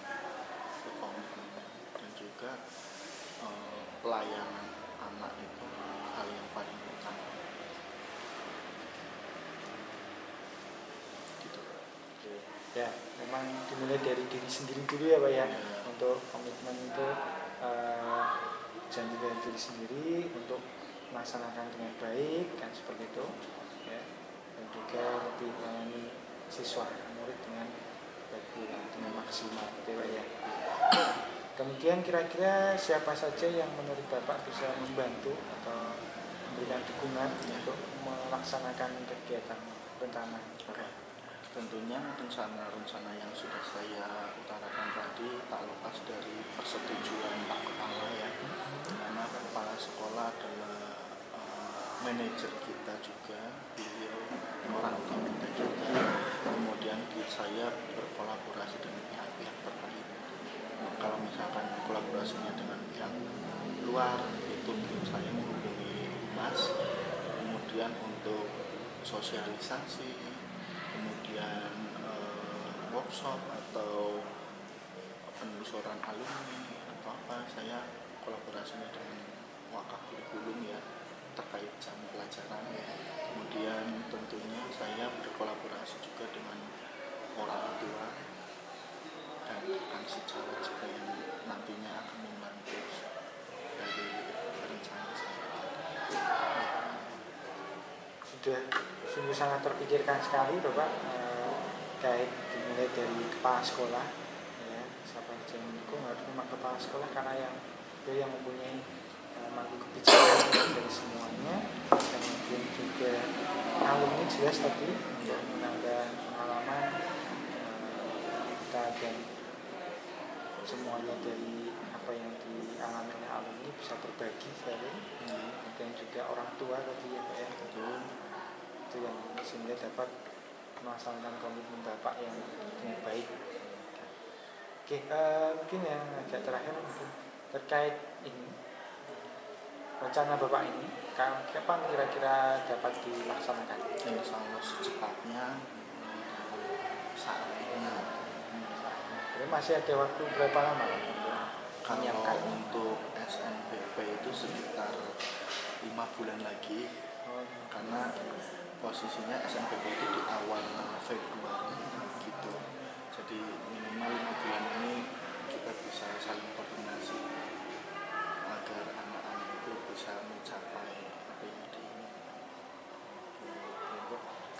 Itu komitmen. Dan juga pelayanan anak itu hal yang paling utama. Gitu. Ya, memang dimulai dari diri sendiri dulu ya Pak ya, untuk komitmen itu janji dari diri sendiri untuk melaksanakan dengan baik kan seperti itu ya, dan juga lebih melayani siswa murid dengan baik dengan maksimal gitu ya. Kemudian kira-kira siapa saja yang menurut Bapak bisa membantu atau memberikan dukungan untuk melaksanakan kegiatan rencana? Tentunya rencana-rencana yang sudah saya utarakan tadi tak lepas dari persetujuan Pak Kepala ya, karena Kepala Sekolah adalah manajer kita juga, beliau orang tua kita juga. Kemudian saya berkolaborasi dengan pihak-pihak terkait. Kalau misalkan kolaborasinya dengan pihak luar, itu saya menghubungi Humas. Kemudian untuk sosialisasi, kemudian workshop atau penelusuran alumni atau apa, saya kolaborasinya dengan wakaf kurikulum ya terkait jam pelajaran. Kemudian tentunya saya berkolaborasi juga dengan orang tua dan rekan sejawat juga yang nantinya akan membantu dari rencana saya. Sudah sungguh sangat terpikirkan sekali Bapak, kait dimulai dari kepala sekolah ya, siapa yang mendukung harus memang kepala sekolah karena yang mempunyai mangku kebijakan dari semuanya. Kemudian juga alumni jelas tadi untuk menambah pengalaman kita dan semuanya dari apa yang dialami oleh alumni bisa berbagi saling. Kemudian juga orang tua tadi ya Pak ya, itu yang sehingga dapat melaksanakan komitmen Bapak yang dengan baik. Oke, mungkin yang agak terakhir mungkin terkait ini rencana Bapak ini kapan kira-kira dapat dilaksanakan? Insya Allah secepatnya saat ini. Jadi masih ada waktu berapa lama Kalau untuk SNBP itu sekitar 5 bulan lagi, karena posisinya SNBP itu di awal Februari gitu. Jadi minimal 5 bulan ini kita bisa saling koordinasi agar anak-anak itu bisa mencapai apa yang diinginkan.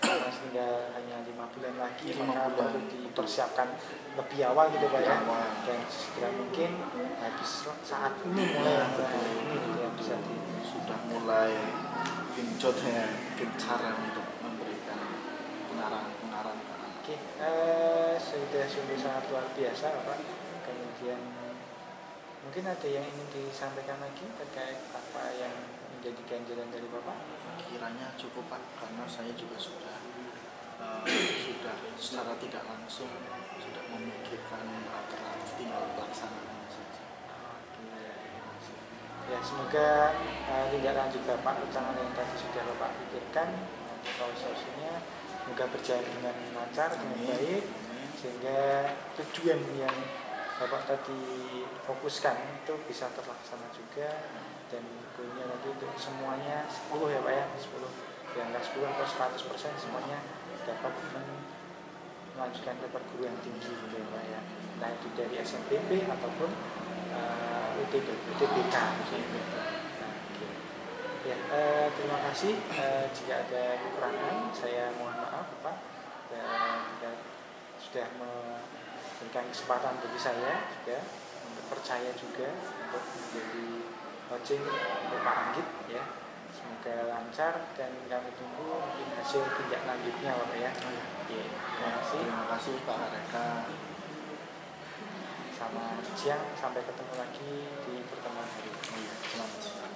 Karena tinggal hanya 5 bulan lagi, 5 maka bulan perlu dipersiapkan lebih awal gitu Pak ya, Awal. dan segera mungkin habis saat ini mulai ini gitu yang bisa sudah mulai genjotnya gencaran untuk memberikan pengarahan ke anak. Oke, sudah sungguh sangat luar biasa Pak. Kemudian mungkin ada yang ingin disampaikan lagi terkait apa yang menjadi ganjalan dari Bapak? Kiranya cukup Pak, karena saya juga sudah secara tidak langsung sudah memikirkan alternatif, tinggal pelaksanaan saja. Ya, semoga tindak lanjut Bapak rencana yang tadi sudah Bapak pikirkan nanti solusinya semoga berjalan dengan lancar dengan baik, sehingga tujuan yang Bapak tadi fokuskan itu bisa terlaksana juga, dan goalnya nanti untuk semuanya 10 ya Pak ya, 10 di angka 10 atau 100% semuanya dapat melanjutkan ke perguruan tinggi gitu ya Pak ya, entah itu dari SNBP ataupun UTBK. Ya, terima kasih. Jika ada kekurangan saya mohon maaf Pak, dan sudah memberikan kesempatan bagi saya juga untuk percaya juga untuk menjadi coaching untuk Pak Anggit ya. Semoga lancar dan kami tunggu mungkin hasil tindak lanjutnya Pak ya. Terima kasih Pak Reka. Selamat siang, sampai ketemu lagi di pertemuan hari ini. Selamat siang.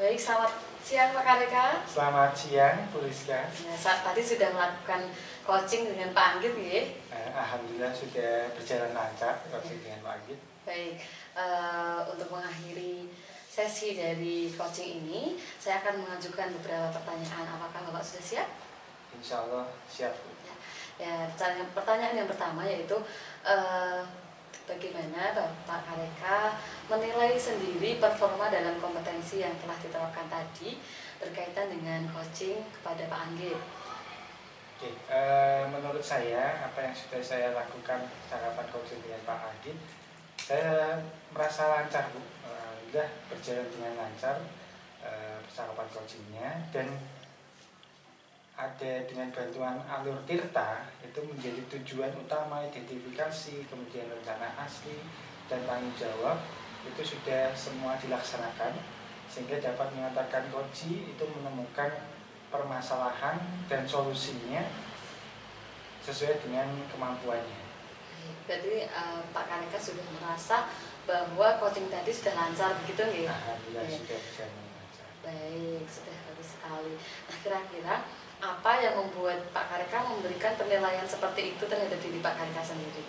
Baik, selamat siang Pak Karika. Selamat siang, Bu Rizka. Ya, saat tadi sudah melakukan coaching dengan Pak Anggit ya. Alhamdulillah sudah berjalan lancar coaching dengan Pak Anggit. Baik, untuk mengakhiri sesi dari coaching ini, saya akan mengajukan beberapa pertanyaan. Apakah Bapak sudah siap? Insya Allah siap Bu. Ya, pertanyaan yang pertama yaitu bagaimana Bapak Kareka menilai sendiri performa dalam kompetensi yang telah diterapkan tadi berkaitan dengan coaching kepada Pak Anggit? Oke, menurut saya apa yang sudah saya lakukan tahapan coaching dengan Pak Anggit, saya merasa lancar Bu. Sudah berjalan dengan lancar percakapan coachingnya, dan ada dengan bantuan alur tirta itu menjadi tujuan utama identifikasi, kemudian rencana asli dan tanggung jawab itu sudah semua dilaksanakan, sehingga dapat mengantarkan coach itu menemukan permasalahan dan solusinya sesuai dengan kemampuannya. Berarti Pak Kareka sudah merasa bahwa coaching tadi sudah lancar begitu nggih? Alhamdulillah sudah berjalan lancar. Baik, sudah bagus sekali. Nah, kira-kira apa yang membuat Pak Kareka memberikan penilaian seperti itu terhadap diri Pak Kareka sendiri?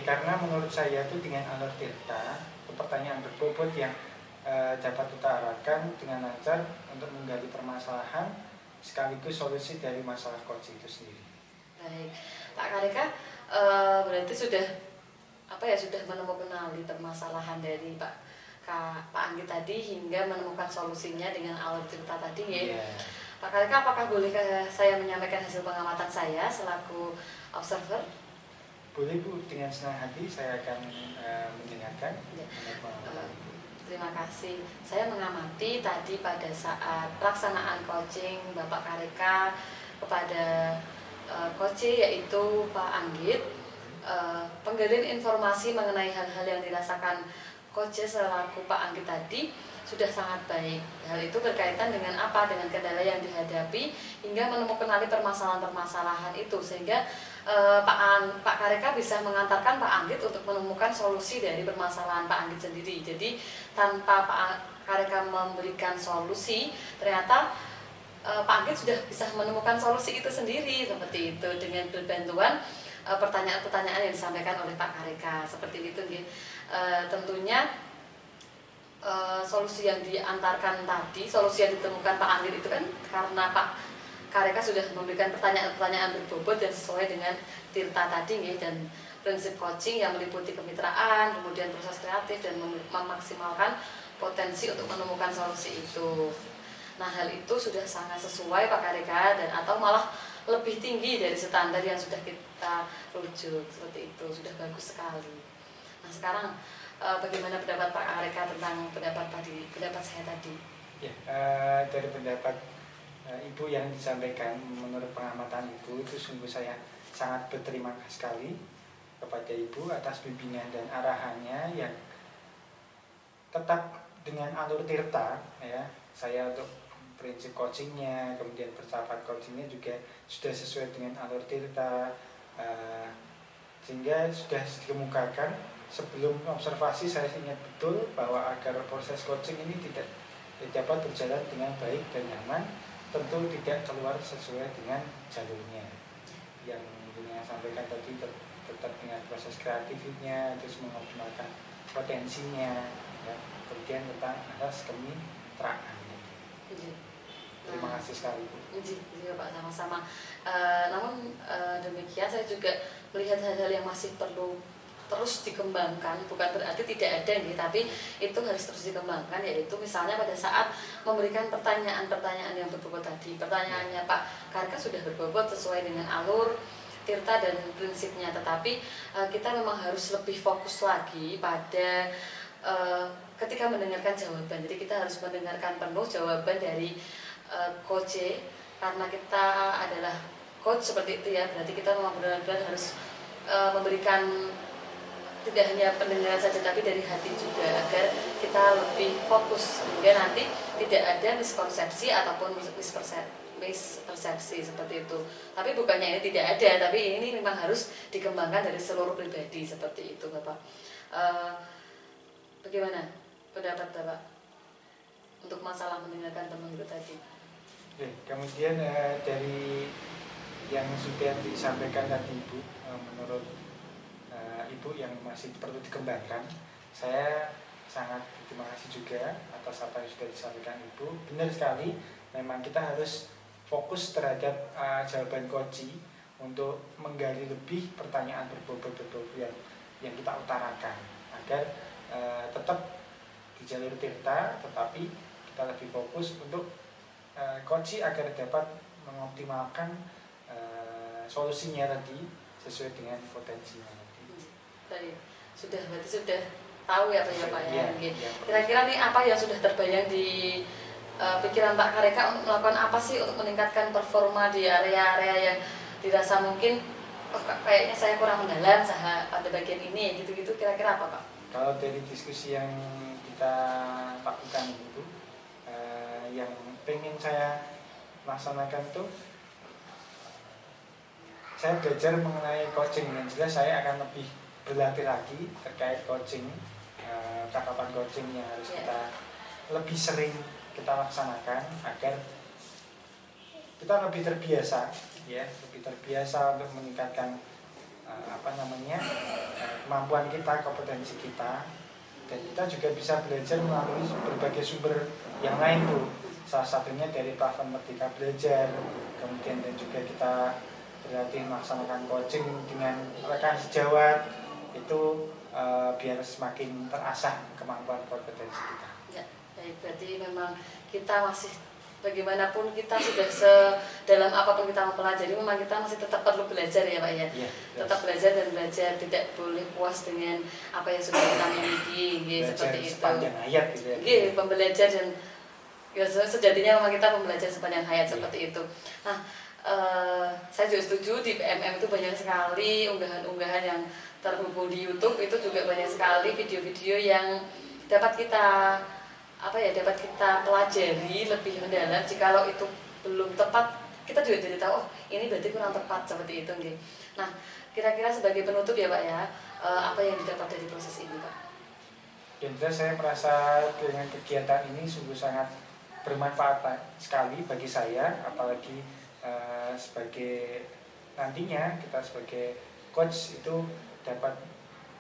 Karena menurut saya itu dengan alur tirta, pertanyaan berbobot yang dapat kita arahkan dengan lancar untuk menggali permasalahan sekaligus solusi dari masalah coaching itu sendiri. Baik, Pak Kareka berarti sudah menemukan permasalahan dari Pak Anggit tadi hingga menemukan solusinya dengan alur cerita tadi ya. Yeah. Pak Kareka, apakah boleh saya menyampaikan hasil pengamatan saya selaku observer? Boleh Bu, dengan senang hati saya akan mendengarkan. Ya. Terima kasih. Saya mengamati tadi pada saat pelaksanaan coaching Bapak Kareka kepada coach yaitu Pak Anggit, penggalian informasi mengenai hal-hal yang dirasakan coach selaku Pak Anggit tadi sudah sangat baik. Hal itu berkaitan dengan apa? Dengan kendala yang dihadapi hingga menemukan permasalahan-permasalahan itu, sehingga Pak Kareka bisa mengantarkan Pak Anggit untuk menemukan solusi dari permasalahan Pak Anggit sendiri. Jadi tanpa Pak Kareka memberikan solusi, ternyata Pak Anggit sudah bisa menemukan solusi itu sendiri, seperti itu, dengan berbantuan pertanyaan-pertanyaan yang disampaikan oleh Pak Kareka, seperti itu. Tentunya solusi yang diantarkan tadi, solusi yang ditemukan Pak Anggit itu kan karena Pak Kareka sudah memberikan pertanyaan-pertanyaan berbobot dan sesuai dengan Tirta tadi dan prinsip coaching yang meliputi kemitraan, kemudian proses kreatif dan memaksimalkan potensi untuk menemukan solusi itu. Nah, hal itu sudah sangat sesuai Pak Kareka dan atau malah lebih tinggi dari standar yang sudah kita rujuk, seperti itu, sudah bagus sekali. Nah, sekarang bagaimana pendapat Pak Kareka tentang pendapat saya tadi? Ya, dari pendapat Ibu yang disampaikan, menurut pengamatan Ibu itu sungguh saya sangat berterima kasih sekali kepada Ibu atas bimbingan dan arahannya yang tetap dengan alur Tirta ya. Saya untuk prinsip coachingnya, kemudian persiapan coachingnya juga sudah sesuai dengan alur Tirta, sehingga sudah dikemukakan sebelum observasi. Saya ingat betul bahwa agar proses coaching ini tidak dapat berjalan dengan baik dan nyaman, tentu tidak keluar sesuai dengan jalurnya. Yang Ibunya sampaikan tadi tetap dengan proses kreatifnya, terus mengoptimalkan potensinya, ya. Kemudian tentang asas kemitraan. Terima kasih sekali Bu. Iya Pak, sama-sama. Namun demikian saya juga melihat hal-hal yang masih perlu terus dikembangkan, bukan berarti tidak ada nih, tapi itu harus terus dikembangkan, yaitu misalnya pada saat memberikan pertanyaan-pertanyaan yang berbobot tadi. Pertanyaannya Pak Kareka sudah berbobot sesuai dengan alur Tirta dan prinsipnya, tetapi kita memang harus lebih fokus lagi pada ketika mendengarkan jawaban. Jadi kita harus mendengarkan penuh jawaban dari coach, karena kita adalah coach seperti itu ya, berarti kita memang benar-benar harus memberikan tidak hanya pendengaran saja tapi dari hati juga, agar kita lebih fokus sehingga nanti tidak ada miskonsepsi ataupun mispersepsi seperti itu. Tapi bukannya ini tidak ada, tapi ini memang harus dikembangkan dari seluruh pribadi, seperti itu Bapak. Bagaimana pendapat Bapak untuk masalah mendengarkan teman itu tadi? Kemudian dari yang sudah disampaikan tadi Ibu, menurut Ibu yang masih perlu dikembangkan, saya sangat terima kasih juga atas apa yang sudah disampaikan Ibu. Benar sekali, memang kita harus fokus terhadap jawaban coach untuk menggali lebih pertanyaan berbobot yang kita utarakan, agar tetap di jalur Tirta, tetapi kita lebih fokus untuk coach agar dapat mengoptimalkan solusinya tadi sesuai dengan potensinya. Tadi berarti sudah tahu ya Pak ya. Ya. Kira-kira nih apa yang sudah terbayang di pikiran Pak Kareka untuk melakukan apa sih untuk meningkatkan performa di area-area yang dirasa mungkin kayaknya saya kurang mendalam pada bagian ini, gitu-gitu, kira-kira apa Pak? Kalau dari diskusi yang kita lakukan itu, yang pengen saya laksanakan tuh, saya belajar mengenai coaching, dan jelas saya akan lebih berlatih lagi terkait coaching, tahapan coaching yang harus kita lebih sering kita laksanakan agar kita lebih terbiasa, ya, lebih terbiasa untuk meningkatkan kemampuan kita, kompetensi kita, dan kita juga bisa belajar melalui berbagai sumber yang lain tuh. Salah satunya dari platform Merdeka Belajar, kemudian dan juga kita berlatih melaksanakan coaching dengan rekan sejawat, itu biar semakin terasah kemampuan kompetensi kita. Ya, baik, berarti memang kita masih bagaimanapun kita sudah dalam apapun kita mempelajari, memang kita masih tetap perlu belajar ya Pak ya. Iya, Tetap belajar dan belajar, tidak boleh puas dengan apa yang sudah kita miliki, seperti itu. Sepanjang hayat gitu ya. Pembelajar dan ya, sejatinya memang kita pembelajar sepanjang hayat seperti itu. Nah, saya juga setuju di PMM itu banyak sekali unggahan-unggahan yang terhubung di YouTube, itu juga banyak sekali video-video yang dapat kita pelajari lebih mendalam. Jikalau itu belum tepat, kita juga jadi tahu, oh ini berarti kurang tepat, seperti itu nggih. Nah, kira-kira sebagai penutup ya Pak ya, apa yang didapat dari proses ini Pak? Dan saya merasa dengan kegiatan ini sungguh sangat bermanfaat sekali bagi saya, apalagi sebagai nantinya kita sebagai coach itu dapat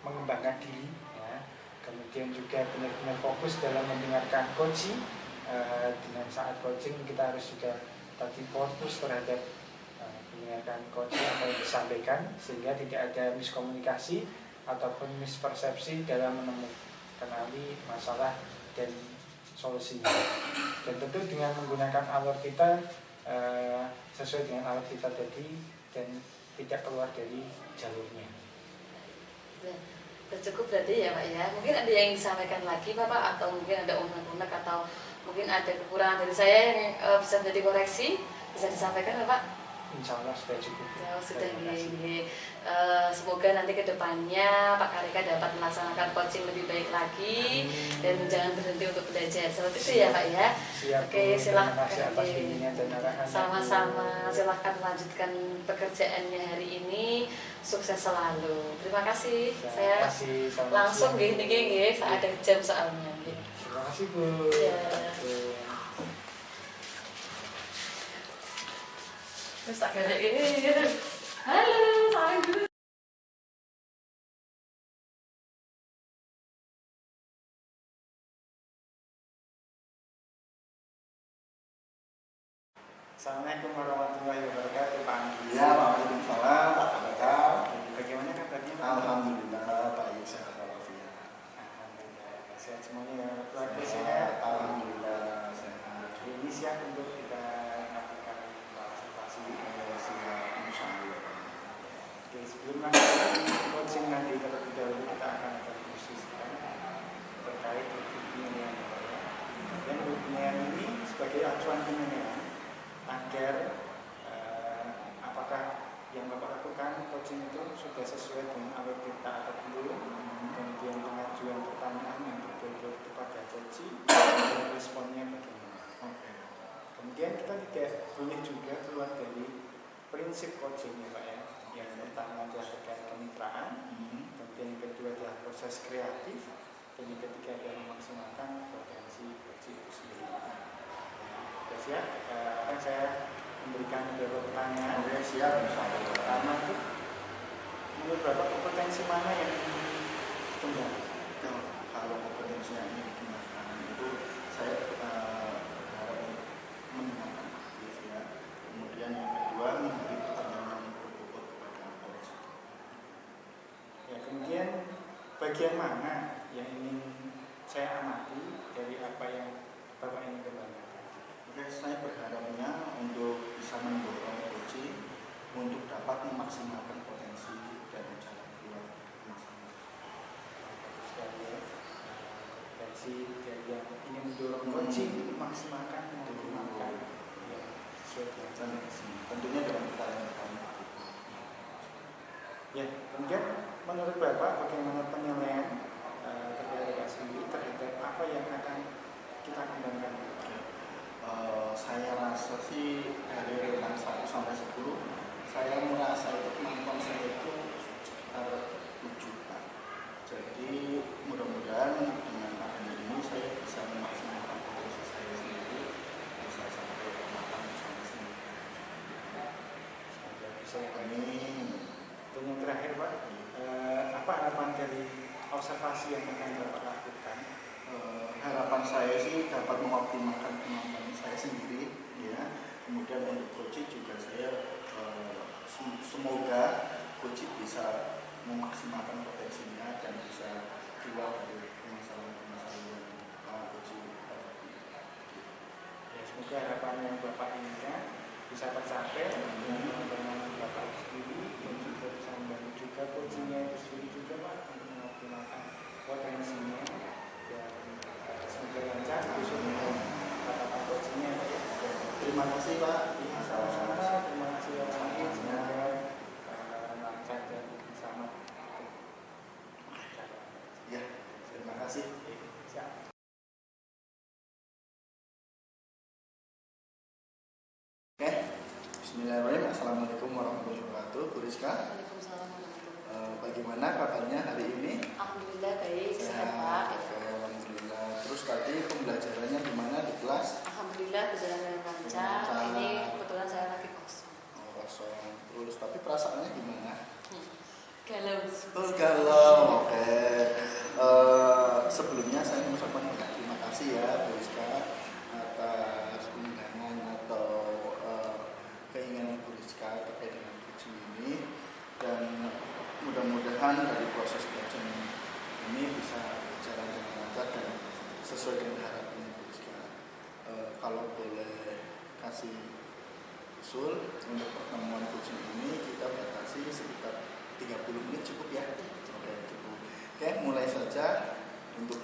mengembangkan diri ya. Kemudian juga benar-benar fokus dalam mendengarkan coaching. Dengan saat coaching kita harus juga tadi fokus terhadap mendengarkan coaching apa yang disampaikan, sehingga tidak ada miskomunikasi ataupun mispersepsi dalam menemukan masalah dan solusinya. Dan tentu dengan menggunakan alur kita sesuai dengan alur kita tadi dan tidak keluar dari jalurnya. Cukup berarti ya Pak ya. Mungkin ada yang disampaikan lagi Bapak, atau mungkin ada unek-unek atau mungkin ada kekurangan dari saya yang bisa menjadi koreksi, bisa disampaikan Bapak? Insya Allah sudah cukup. Ya, sudah gini. Semoga nanti kedepannya Pak Karika dapat melaksanakan coaching lebih baik lagi dan jangan berhenti untuk belajar. Seperti itu ya Pak ya. Siap. Oke, silahkan. Sama-sama. Sama-sama. Silahkan melanjutkan pekerjaannya hari ini. Sukses selalu. Terima kasih. Saya langsung gini saat ada jam soalnya. Terima kasih Bu. Ya. Terus tak ada ini. Halo, salam dulu. Assalamualaikum warahmatullahi wabarakatuh Pak Andi. Ya, waalaikumsalam Pak Kabar. Bagaimana kabarnya? Alhamdulillah baik, sehat walafiat. Alhamdulillah sehat semuanya ya. Keluarga Sehat, sehat. alhamdulillah sehat. Ini siap untuk kita lakukan observasi Insya Allah. Oke, sebelum lanjut coaching nanti terlebih dahulu kita akan berdiskusikan terkait penilaian. Dan penilaian ini sebagai acuan penilaian agar apakah yang Bapak lakukan coaching itu sudah sesuai dengan alur kita atau belum, kemudian pengajuan pertanyaan yang berbeda kepada coaching dan responnya bagaimana. Kemudian kita tidak boleh juga keluar dari prinsip coaching ya Pak ya. Yang pertama adalah terkait kemitraan, kemudian yang kedua adalah proses kreatif, dan yang ketiga adalah memaksimalkan potensi coaching itu sendiri. Sudah siap? Akan saya memberikan beberapa pertanyaan. Oke, siap. Pertama itu, menurut Bapak kompetensi mana yang tunggal? Kalau kompetensinya ini digunakan itu saya berharap mendengarkan ya. Kemudian yang kedua memberi pertanyaan berbobot kepada coach. Ya, kemudian bagian mana yang ingin saya amati dari apa yang Bapak ingin kembangkan? Oke, saya berharapnya untuk bisa mendorong coaching untuk dapat memaksimalkan potensi dan jalan keluar masalah. Sekali ya, potensi dari yang ingin mendorong coaching maksimalkan menggunakan ya, sesuai dengan tentunya dengan pertanyaan. Ya, kemudian menurut Bapak bagaimana penilaian terhadap Bapak sendiri terhadap apa yang akan kita kembangkan? Saya rasa sih dari rentang 1 sampai 10 saya merasa itu kemampuan saya itu sekitar 7 Pak. Jadi mudah-mudahan dengan adanya ini saya bisa memaksimalkan potensi saya sendiri, bisa sampai matang sama sendiri. Bisa Ini dan yang terakhir Pak, apa harapan dari observasi yang akan Bapak lakukan? harapan saya sih dapat mengoptimalkan kemampuan saya sendiri, ya. Kemudian untuk coaching juga saya semoga coaching bisa memaksimalkan potensinya dan bisa keluar dari permasalahan-permasalahan coaching. Ya, semoga semoga harapan yang Bapak inginkan bisa tercapai dengan teman-teman Bapak sendiri, dan juga bisa membantu juga coachingnya itu sendiri juga Pak untuk mengoptimalkan potensinya, dan semoga lancar besok dengan kata coachingnya Pak ya. Terima kasih Pak. Sama-sama, terima kasih Pak Sami, semoga lancar dan selamat. Ya, terima kasih. Siap. Oke, Bismillahirrahmanirrahim. Assalamualaikum warahmatullahi wabarakatuh. Bu Rizka, Waalaikumsalam warahmatullahi wabarakatuh. bagaimana kabarnya hari ini? Alhamdulillah baik, sehat Pak. Oke, alhamdulillah. Terus tadi pembelajarannya gimana di kelas? Alhamdulillah berjalan dengan lancar. Lancar. Ini kebetulan saya lagi kosong. Oh, kosong. Terus tapi perasaannya gimana? Galau. Betul galau. Oke. Sebelumnya saya mengucapkan banyak terima kasih ya Bu Rizka atas undangan atau keinginan Bu Rizka terkait dengan coaching ini, dan mudah-mudahan dari proses coaching ini bisa berjalan dengan lancar dan sesuai dengan harapan Bu Rizka. Kalau boleh kasih usul untuk pertemuan coaching ini, kita batasi sekitar 30 menit cukup ya? Oke, cukup. Oke, mulai saja untuk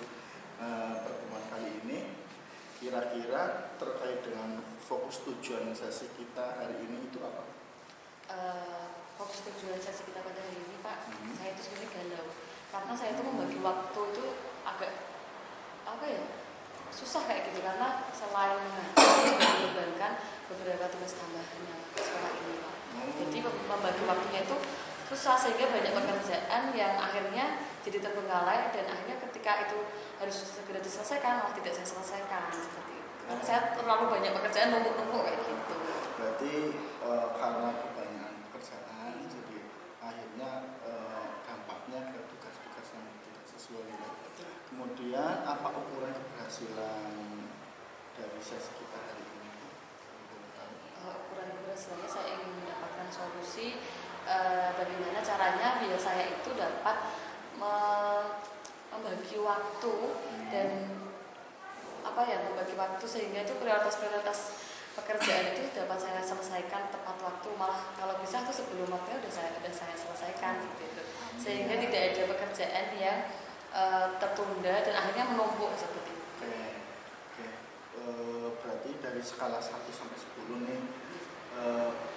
pertemuan kali ini. Kira-kira terkait dengan fokus tujuan sesi kita hari ini itu apa? Fokus tujuan sesi kita pada hari ini Pak, saya itu sebenarnya galau karena saya itu membagi waktu itu agak apa ya, susah kayak gitu, karena selain membebankan beberapa tugas tambahan yang sekolah ini Pak. Jadi membagi waktunya itu susah, sehingga banyak pekerjaan yang akhirnya jadi terbengkalai, dan akhirnya ketika itu harus segera diselesaikan malah tidak saya selesaikan seperti itu. Karena saya terlalu banyak pekerjaan numpuk-numpuk kayak gitu. Berarti karena kebanyakan pekerjaan, jadi akhirnya dampaknya ke tugas-tugas yang tidak sesuai. Kemudian apa ukuran keberhasilan dari sesi kita hari ini? Ukuran keberhasilannya saya ingin mendapatkan solusi bagaimana caranya biar saya itu dapat membagi waktu dan membagi waktu sehingga itu prioritas pekerjaan itu dapat saya selesaikan tepat waktu, malah kalau bisa itu sebelum waktunya sudah saya selesaikan gitu. Sehingga tidak ada pekerjaan yang tertunda dan akhirnya menumpuk seperti itu. Oke. Berarti dari skala 1 sampai 10 nih,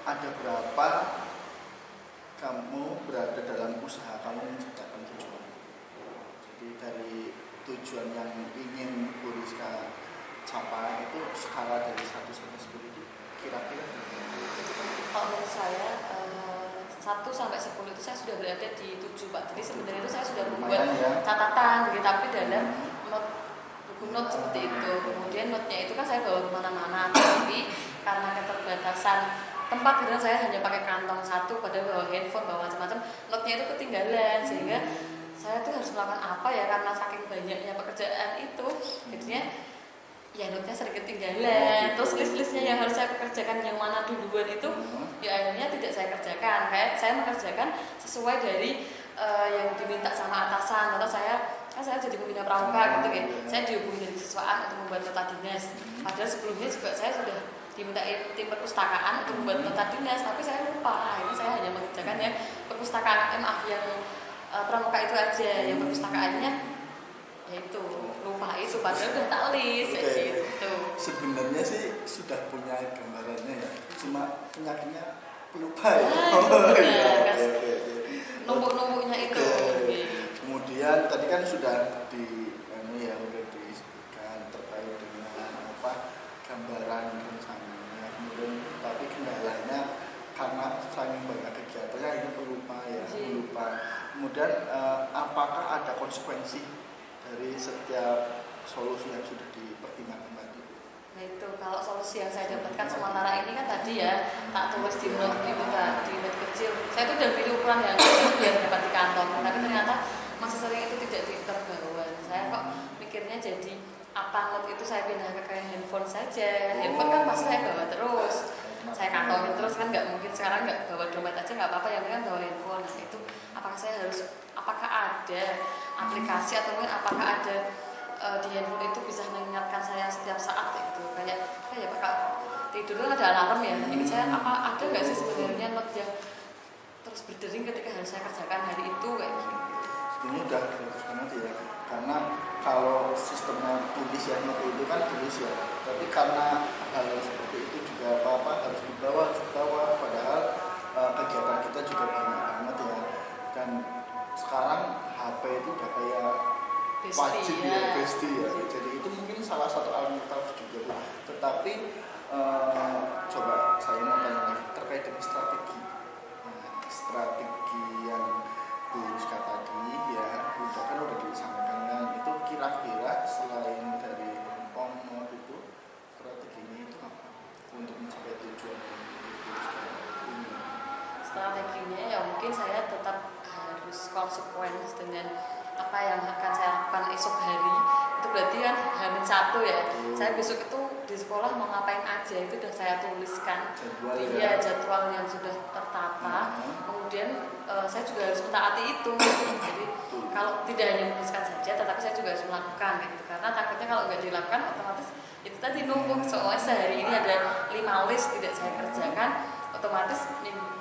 ada berapa kamu berada dalam usaha kamu menciptakan tujuan? Jadi dari tujuan yang ingin Bu Rizka capai itu skala dari 1 sampai 10 itu kira-kira? Kalau menurut saya 1 sampai 10 itu saya sudah berada di 7 Pak. Jadi sebenarnya itu saya sudah membuat catatan gitu, tapi dalam buku note seperti itu. Kemudian note-nya itu kan saya bawa kemana-mana, tapi karena keterbatasan tempat gitu saya hanya pakai kantong satu, padahal bawa handphone, bawa macam-macam, note-nya itu ketinggalan, sehingga saya tuh harus melakukan apa ya, karena saking banyaknya pekerjaan itu jadinya ya note-nya sering ketinggalan. Terus list-listnya yang harus saya kerjakan yang mana duluan itu ya akhirnya tidak saya kerjakan. Kayak saya mengerjakan sesuai dari yang diminta sama atasan, atau saya jadi pembina pramuka gitu kan. Saya dihubungi dari siswaan untuk membuat nota dinas. Padahal sebelumnya juga saya sudah diminta tim perpustakaan untuk membuat nota dinas, tapi saya lupa. Akhirnya saya hanya mengerjakan yang perpustakaan yang pramuka itu aja, yang perpustakaannya yaitu lupa itu, padahal udah tak list gitu. Sebenarnya sih sudah punya gambarannya ya, cuma penyakitnya pelupa ya. Numpuk-numpuknya itu. Kemudian tadi kan sudah udah disebutkan terkait dengan gambaran rencananya. Kemudian tapi kendalanya karena saking banyak kegiatannya ini pelupa. Kemudian apakah ada konsekuensi dari setiap solusi yang sudah dipertimbangkan tadi? Nah itu, kalau solusi yang saya dapatkan sementara ini kan tadi ya, tak tulis di note itu di note kecil. Saya tuh udah pilih ukuran yang kecil biar dapat di kantong, tapi ternyata masih sering itu tidak terbawa. Saya kok mikirnya jadi apa note itu saya pindah ke handphone saja. Handphone kan pasti saya bawa terus, saya kantongin terus kan, nggak mungkin sekarang nggak bawa dompet aja nggak apa-apa, yang penting bawa handphone. Nah itu apakah ada aplikasi atau mungkin apakah ada di handphone itu bisa mengingatkan saya setiap saat gitu. Kayak bakal tidur tuh ada alarm ya. Ingat saya ada nggak sih sebenarnya note yang terus berdering ketika harus saya kerjakan hari itu kayak gitu. Ini udah bagus banget ya, karena kalau sistemnya tulis ya, note itu kan tulis ya, tapi karena hal seperti itu juga apa-apa harus dibawa, padahal kegiatan kita juga banyak banget ya, dan sekarang HP itu udah kayak wajib ya, bestie ya, jadi itu mungkin salah satu alternatif juga Bu. Tetapi coba saya mau tanya lagi terkait dengan strategi yang Bu Rizka tadi ya, itu kan udah disampaikan kan, itu kira-kira selain dari note itu strateginya itu apa untuk mencapai tujuan ini? Strateginya ya mungkin saya tetap harus konsekuen dengan apa yang akan saya lakukan esok hari. Itu berarti kan H-1 ya. Saya besok itu di sekolah mau ngapain aja itu sudah saya tuliskan. Jadwal yang sudah tertata. Kemudian saya juga harus mentaati itu. Jadi kalau tidak hanya menuliskan saja, tetapi saya juga harus melakukan gitu. Karena takutnya kalau nggak dilakukan otomatis itu tadi numpuk. Soalnya sehari ini ada 5 list tidak saya kerjakan, otomatis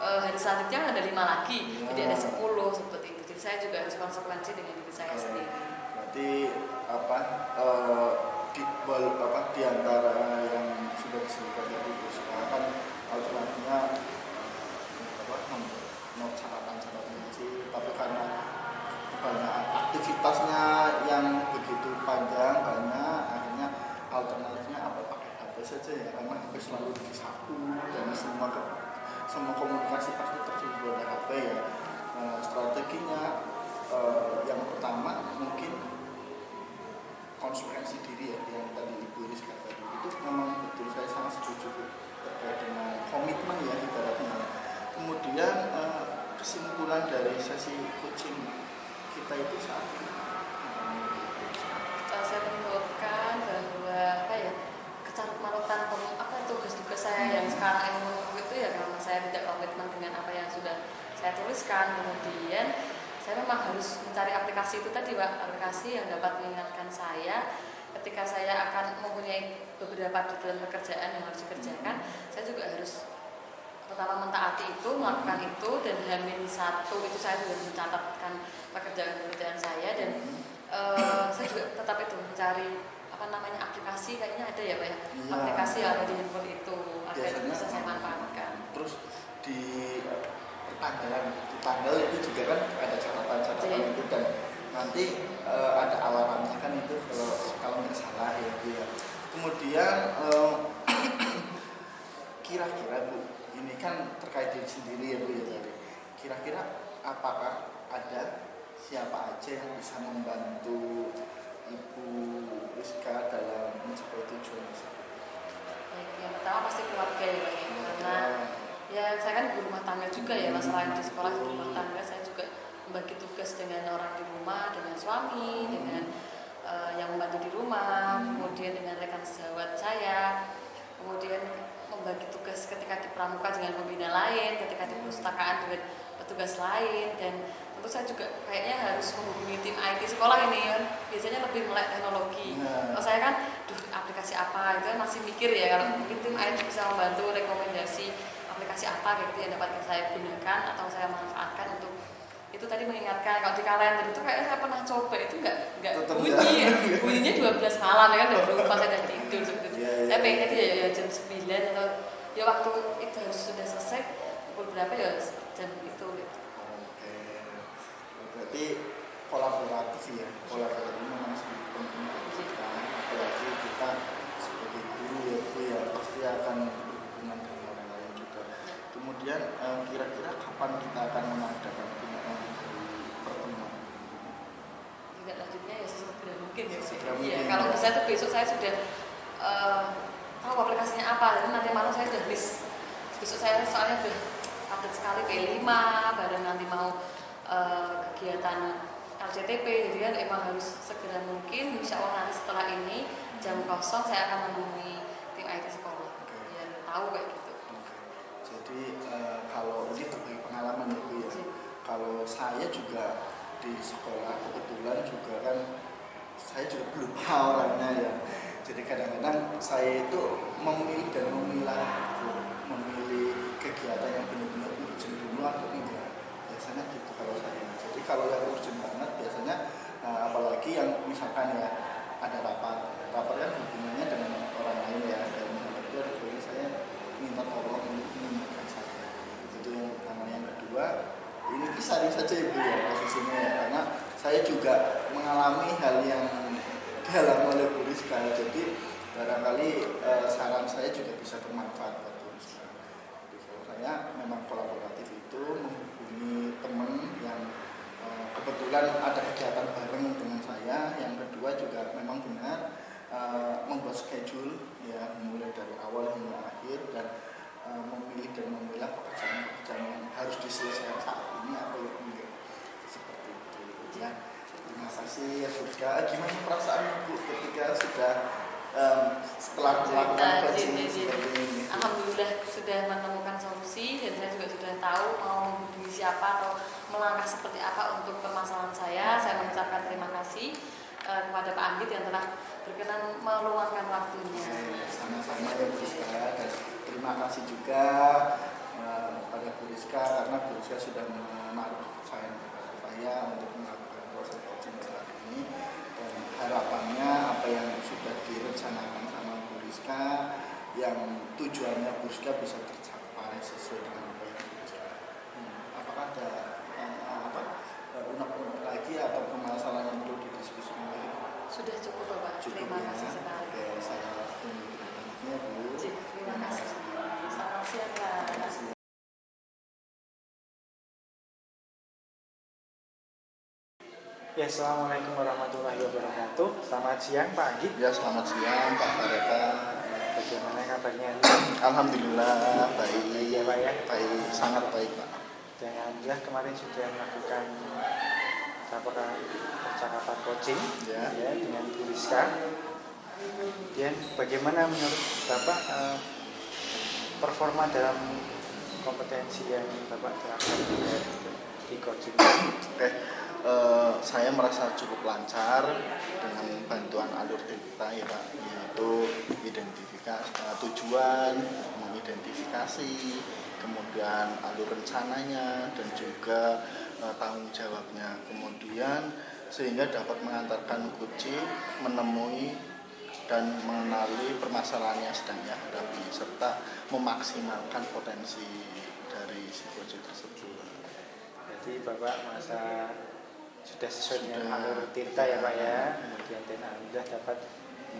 hari selanjutnya ada 5 lagi, jadi ada 10 seperti itu. Jadi saya juga harus konsekuensi dengan diri saya sendiri. Berarti di antara yang sudah disebutkan dari Bu Rizka kan alternatifnya note catatan kecil, tapi karena banyak aktivitasnya yang begitu panjang banyak, akhirnya alternatifnya apa, pakai HP saja ya, karena HP selalu di saku dan semua komunikasi pasti terhubung dengan HP ya. Strateginya yang pertama mungkin konsekuensi diri ya, yang tadi Ibu Rizka tadi itu memang betul, saya sangat setuju terkait dengan komitmen ya ibaratnya. Kemudian kesimpulan dari sesi coaching kita itu saat ini saya menurutkan bahwa kecarut-marutan tugas-tugas saya yang sekarang yang menunggu itu ya karena saya tidak komitmen dengan apa yang sudah saya tuliskan. Kemudian saya memang harus mencari aplikasi itu tadi Pak, aplikasi yang dapat mengingatkan saya ketika saya akan mempunyai beberapa deadline pekerjaan yang harus dikerjakan. Saya juga harus pertama mentaati itu, melakukan itu, dan H-1 itu saya sudah mencatatkan pekerjaan saya, dan saya juga tetap itu mencari aplikasi, kayaknya ada ya Pak ya, aplikasi yang ada di handphone itu agar bisa saya manfaatkan. Terus di tanggal itu juga kan ada catatan itu, dan nanti ada alarmnya kan itu kalau nggak salah ya Bu ya. Kemudian kira-kira Bu, ini kan terkait diri sendiri ya Bu ya tadi. Kira-kira apakah ada siapa aja yang bisa membantu Ibu Rizka dalam mencapai tujuan tersebut? Yang pertama pasti keluarga ya Pak ya, karena ya saya kan ibu rumah tangga juga ya, masalah di sekolah di rumah tangga saya juga membagi tugas dengan orang di rumah, dengan suami, dengan yang membantu di rumah, kemudian dengan rekan sejawat saya, kemudian membagi tugas ketika di pramuka dengan pembina lain, ketika di perpustakaan dengan petugas lain, dan tentu saya juga kayaknya harus menghubungi tim IT sekolah ini kan, biasanya lebih melek teknologi. Kalau saya kan, aplikasi apa itu kan masih mikir ya, kalau mungkin tim IT bisa membantu rekomendasi aplikasi apa gitu yang dapat saya gunakan atau saya manfaatkan untuk itu tadi mengingatkan. Kalau di kalender itu kayak saya pernah coba itu nggak bunyi ya. Bunyinya 12 malam ya kan, udah lupa saya udah tidur seperti itu. Saya pengennya itu ya jam 9 atau ya waktu itu harus sudah selesai pukul berapa ya jam itu gitu. Oke, berarti kolaboratif ya, kolaboratif memang sangat penting bagi kita, apalagi kita sebagai guru ya Bu ya, pasti akan berhubungan dengan orang lain juga. Kemudian kira-kira kapan kita akan mengadakan pertemuan? Tidak lanjutnya ya segera mungkin ya. Iya, kalau bisa tuh besok saya sudah tahu aplikasinya apa, jadi nanti malam saya sudah list. Besok saya soalnya udah padat sekali P5, baru nanti mau kegiatan LCTP, jadi kan emang harus segera mungkin. Insya Allah nanti setelah ini jam kosong saya akan menghubungi tim IT sekolah biar tahu kayak gitu. Jadi kalau ini berbagi pengalaman ya Bu ya, kalau saya juga di sekolah kebetulan juga kan saya juga belum orangnya ya. Jadi kadang-kadang saya itu memilih dan memilah gitu. Memilih kegiatan yang benar-benar urgent dulu atau enggak. Biasanya gitu kalau saya. Jadi kalau yang urgent banget biasanya apalagi yang misalkan ya ada rapat kan hubungannya dengan orang lain ya, dan misalkan itu ada boleh saya minta tolong untuk mengingatkan saya. Itu yang pertama. Yang kedua, ini kisah saja ibu ya posisinya ya, karena saya juga mengalami hal yang dialami oleh Bu Rizka. Jadi barangkali saran saya juga bisa bermanfaat buat Bu Rizka. Jadi kalau saya memang kolaboratif itu menghubungi teman yang kebetulan ada kegiatan bareng dengan saya. Yang kedua juga memang benar membuat schedule ya, mulai dari awal hingga akhir, dan memilih dan memilah pekerjaan yang harus diselesaikan saat ini atau yang enggak, seperti itu ya. Terima kasih ya Bu Rizka. Gimana perasaan Bu ketika sudah setelah melakukan coaching seperti ini? Alhamdulillah sudah menemukan solusi, dan saya juga sudah tahu mau menghubungi siapa atau melangkah seperti apa untuk permasalahan saya. Saya mengucapkan terima kasih kepada Pak Anggit yang telah berkenan meluangkan waktunya. Sama-sama ya Bu Rizka, dan terima kasih juga pada Bu Rizka karena Bu Rizka sudah menaruh saya untuk melakukan proses coaching saat ini, dan harapannya apa yang sudah direncanakan sama Bu Rizka, yang tujuannya Bu Rizka bisa tercapai sesuai dengan apa yang Bu Rizka. Apakah ada unek-unek lagi atau permasalahan yang perlu didiskusikan lagi? Sudah cukup Bapak. Cukup Terima ya. kasih sekali. Oke, saya tunggu berikutnya Bu. Terima kasih. Selamat siang Pak. Terima kasih. Ya, assalamualaikum warahmatullahi wabarakatuh. Selamat siang Pak Anggit. Ya, selamat siang Pak Bareka. Bagaimana kabarnya? Alhamdulillah baik. Ya Pak ya. Baik, sangat baik Pak. Dan alhamdulillah kemarin sudah melakukan percakapan coaching Ya. dengan Bu Rizka. Dan bagaimana menurut Bapak performa dalam kompetensi yang Bapak terapkan di coaching? Oke, saya merasa cukup lancar dengan bantuan alur kita ya Pak, yaitu identifikasi tujuan, mengidentifikasi, kemudian alur rencananya, dan juga tanggung jawabnya, kemudian sehingga dapat mengantarkan coach menemui dan mengenali permasalahan yang sedang dihadapi serta memaksimalkan potensi dari si coach tersebut. Jadi Bapak merasa sudah sesuai dengan alur Tirta ya Pak ya, kemudian dan alhamdulillah dapat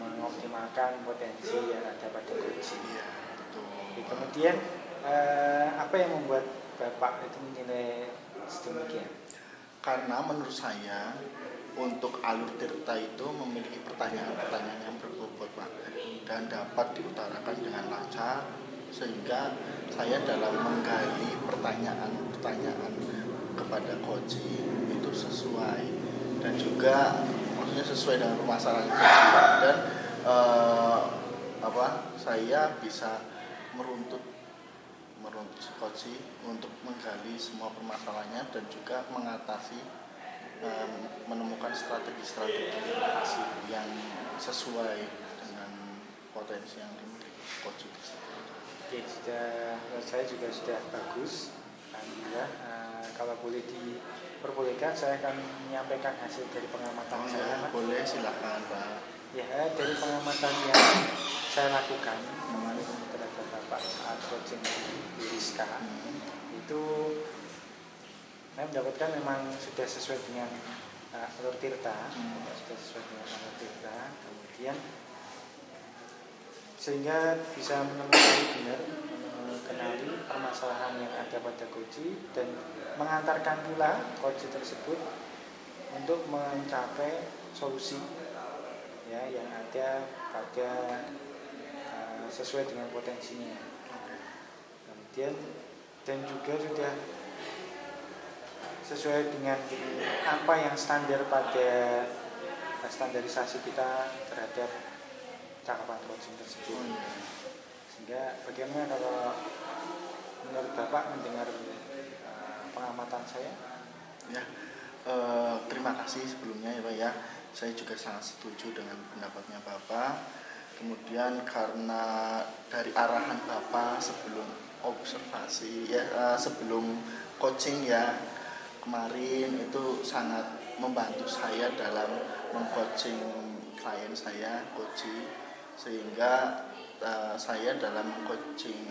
mengoptimalkan potensi yang ada pada coach. Iya, betul. Kemudian apa yang membuat Bapak itu menilai sedemikian? Karena menurut saya untuk alur Tirta itu memiliki pertanyaan-pertanyaan yang berbobot Pak, dan dapat diutarakan dengan lancar, sehingga saya dalam menggali pertanyaan-pertanyaan kepada coach itu sesuai, dan juga maksudnya sesuai dengan permasalahan coach, dan saya bisa meruntut coach untuk menggali semua permasalahannya dan juga mengatasi, menemukan strategi-strategi yang sesuai dengan potensi yang dimiliki coach tersebut. Oke, menurut saya juga sudah bagus. Alhamdulillah. Kalau boleh diperbolehkan, saya akan menyampaikan hasil dari pengamatan saya. Ya, boleh, silakan Pak. Ya, dari pengamatan yang saya lakukan kemarin terhadap Bapak saat coaching di Rizka, itu saya mendapatkan memang sudah sesuai dengan alur Tirta, sudah sesuai dengan alur Tirta, kemudian sehingga bisa menemukan benar, mengenali permasalahan yang ada pada coach dan mengantarkan pula coach tersebut untuk mencapai solusi ya yang ada pada sesuai dengan potensinya. Kemudian dan juga sudah sesuai dengan apa yang standar pada standarisasi kita terhadap cakapan coaching tersebut. Sehingga bagaimana kalau menurut Bapak mendengar pengamatan saya? Ya, terima kasih sebelumnya ya Pak ya. saya juga sangat setuju dengan pendapatnya Bapak. Kemudian karena dari arahan Bapak sebelum observasi ya, sebelum coaching ya kemarin itu sangat membantu saya dalam mengcoaching klien saya, coaching, sehingga saya dalam coaching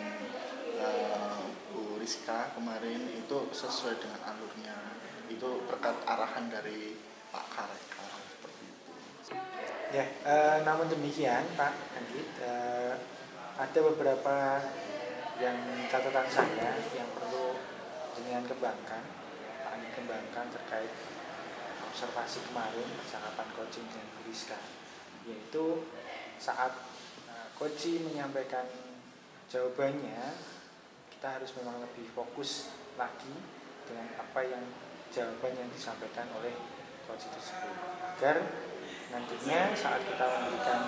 Bu Rizka kemarin itu sesuai dengan alurnya, itu berkat arahan dari Pak Kareka seperti itu. Ya, namun demikian Pak Anggit, ada beberapa yang catatan saya yang perlu dengan kembangkan, Pak Anggit kembangkan terkait observasi kemarin percakapan coaching dengan Bu Rizka, yaitu saat coach menyampaikan jawabannya, kita harus memang lebih fokus lagi dengan apa yang jawaban yang disampaikan oleh coach tersebut, agar nantinya saat kita memberikan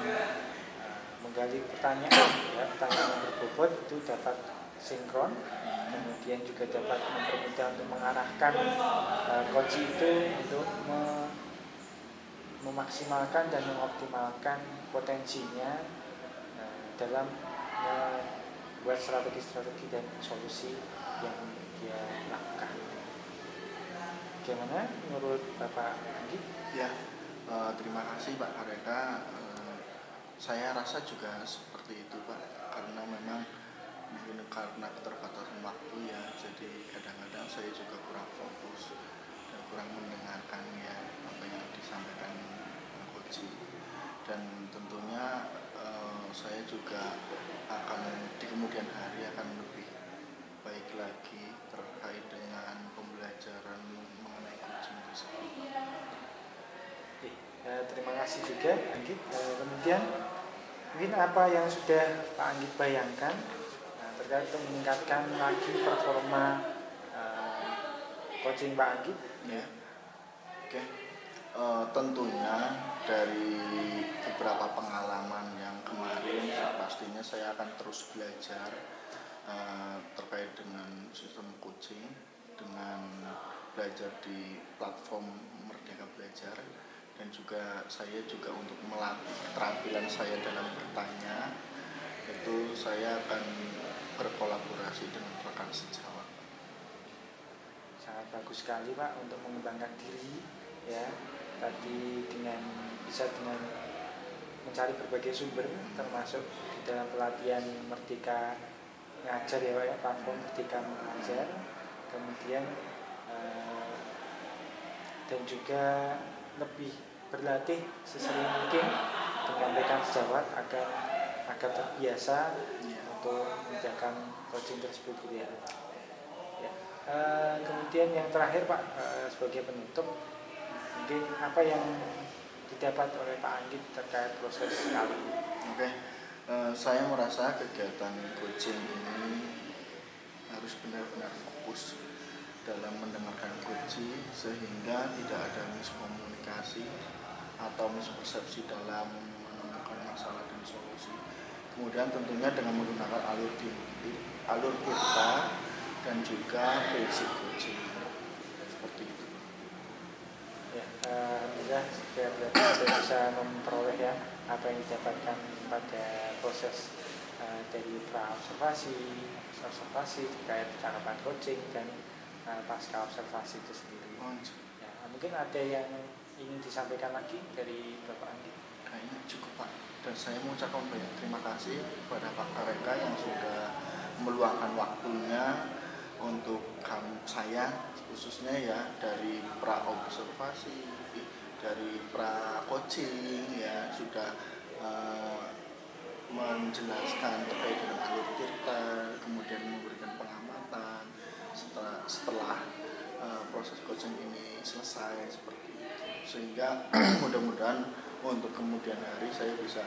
menggali pertanyaan, ya, pertanyaan yang berbobot itu dapat sinkron, kemudian juga dapat mempermudah untuk mengarahkan coach itu untuk memaksimalkan dan mengoptimalkan potensinya dalam membuat strategi-strategi dan solusi yang dia lakukan. Bagaimana menurut Bapak Anggit? Ya, terima kasih Pak Kareka. Saya rasa juga seperti itu Pak, karena memang mungkin karena keterbatasan waktu ya, jadi kadang-kadang saya juga kurang fokus dan kurang mendengarkan ya apa yang disampaikan coach. Dan tentunya saya juga akan di kemudian hari akan lebih baik lagi terkait dengan pembelajaran mengenai coaching tersebut. Terima kasih juga Anggit. Kemudian mungkin apa yang sudah Pak Anggit bayangkan terkait untuk meningkatkan lagi performa coaching Pak Anggit? Ya, oke. Tentunya dari beberapa pengalaman yang kemarin pastinya saya akan terus belajar terkait dengan sistem coaching, dengan belajar di platform Merdeka Belajar, dan juga saya juga untuk melatih keterampilan saya dalam bertanya, itu saya akan berkolaborasi dengan rekan sejawat. Sangat bagus sekali Pak untuk mengembangkan diri ya. Tadi bisa dengan mencari berbagai sumber, termasuk di dalam pelatihan Merdeka Ngajar ya Pak ya, platform Merdeka Mengajar, kemudian dan juga lebih berlatih sesering mungkin dengan rekan sejawat agar terbiasa untuk mengerjakan coaching tersebut gitu ya. Kemudian yang terakhir Pak, sebagai penutup, mungkin apa yang didapat oleh Pak Anggit terkait proses kali ini? Oke, saya merasa kegiatan coaching ini harus benar-benar fokus dalam mendengarkan coaching sehingga tidak ada miskomunikasi atau mispersepsi dalam menemukan masalah dan solusi. Kemudian tentunya dengan menggunakan alur kita dan juga basic coaching seperti itu. Ya, alhamdulillah kita bisa memperoleh ya apa yang didapatkan pada proses dari pra-observasi terkait cakapan coaching dan pasca observasi itu sendiri. Ya, mungkin ada yang ingin disampaikan lagi dari Bapak Andi? Kayaknya cukup Pak. Dan saya mengucapkan banyak terima kasih kepada Pak Kareka yang sudah meluangkan waktunya untuk saya khususnya ya, dari pra-observasi, dari pra-coaching ya, sudah menjelaskan terkait dengan alur kita, kemudian memberikan pengamatan setelah proses coaching ini selesai seperti itu, sehingga mudah-mudahan untuk kemudian hari saya bisa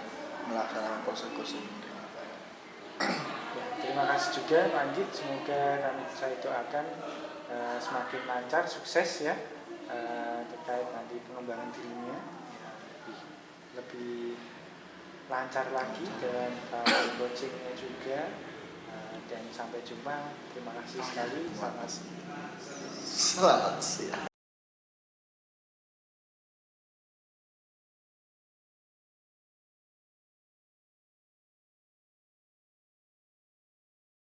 melaksanakan proses coaching ini dengan baik. Ya, terima kasih juga Pak Anggit, semoga saya doakan semakin lancar, sukses ya terkait nanti pengembangan dirinya ya, lebih lancar lagi dan coachingnya juga, dan sampai jumpa. Terima kasih sekali. Selamat siang.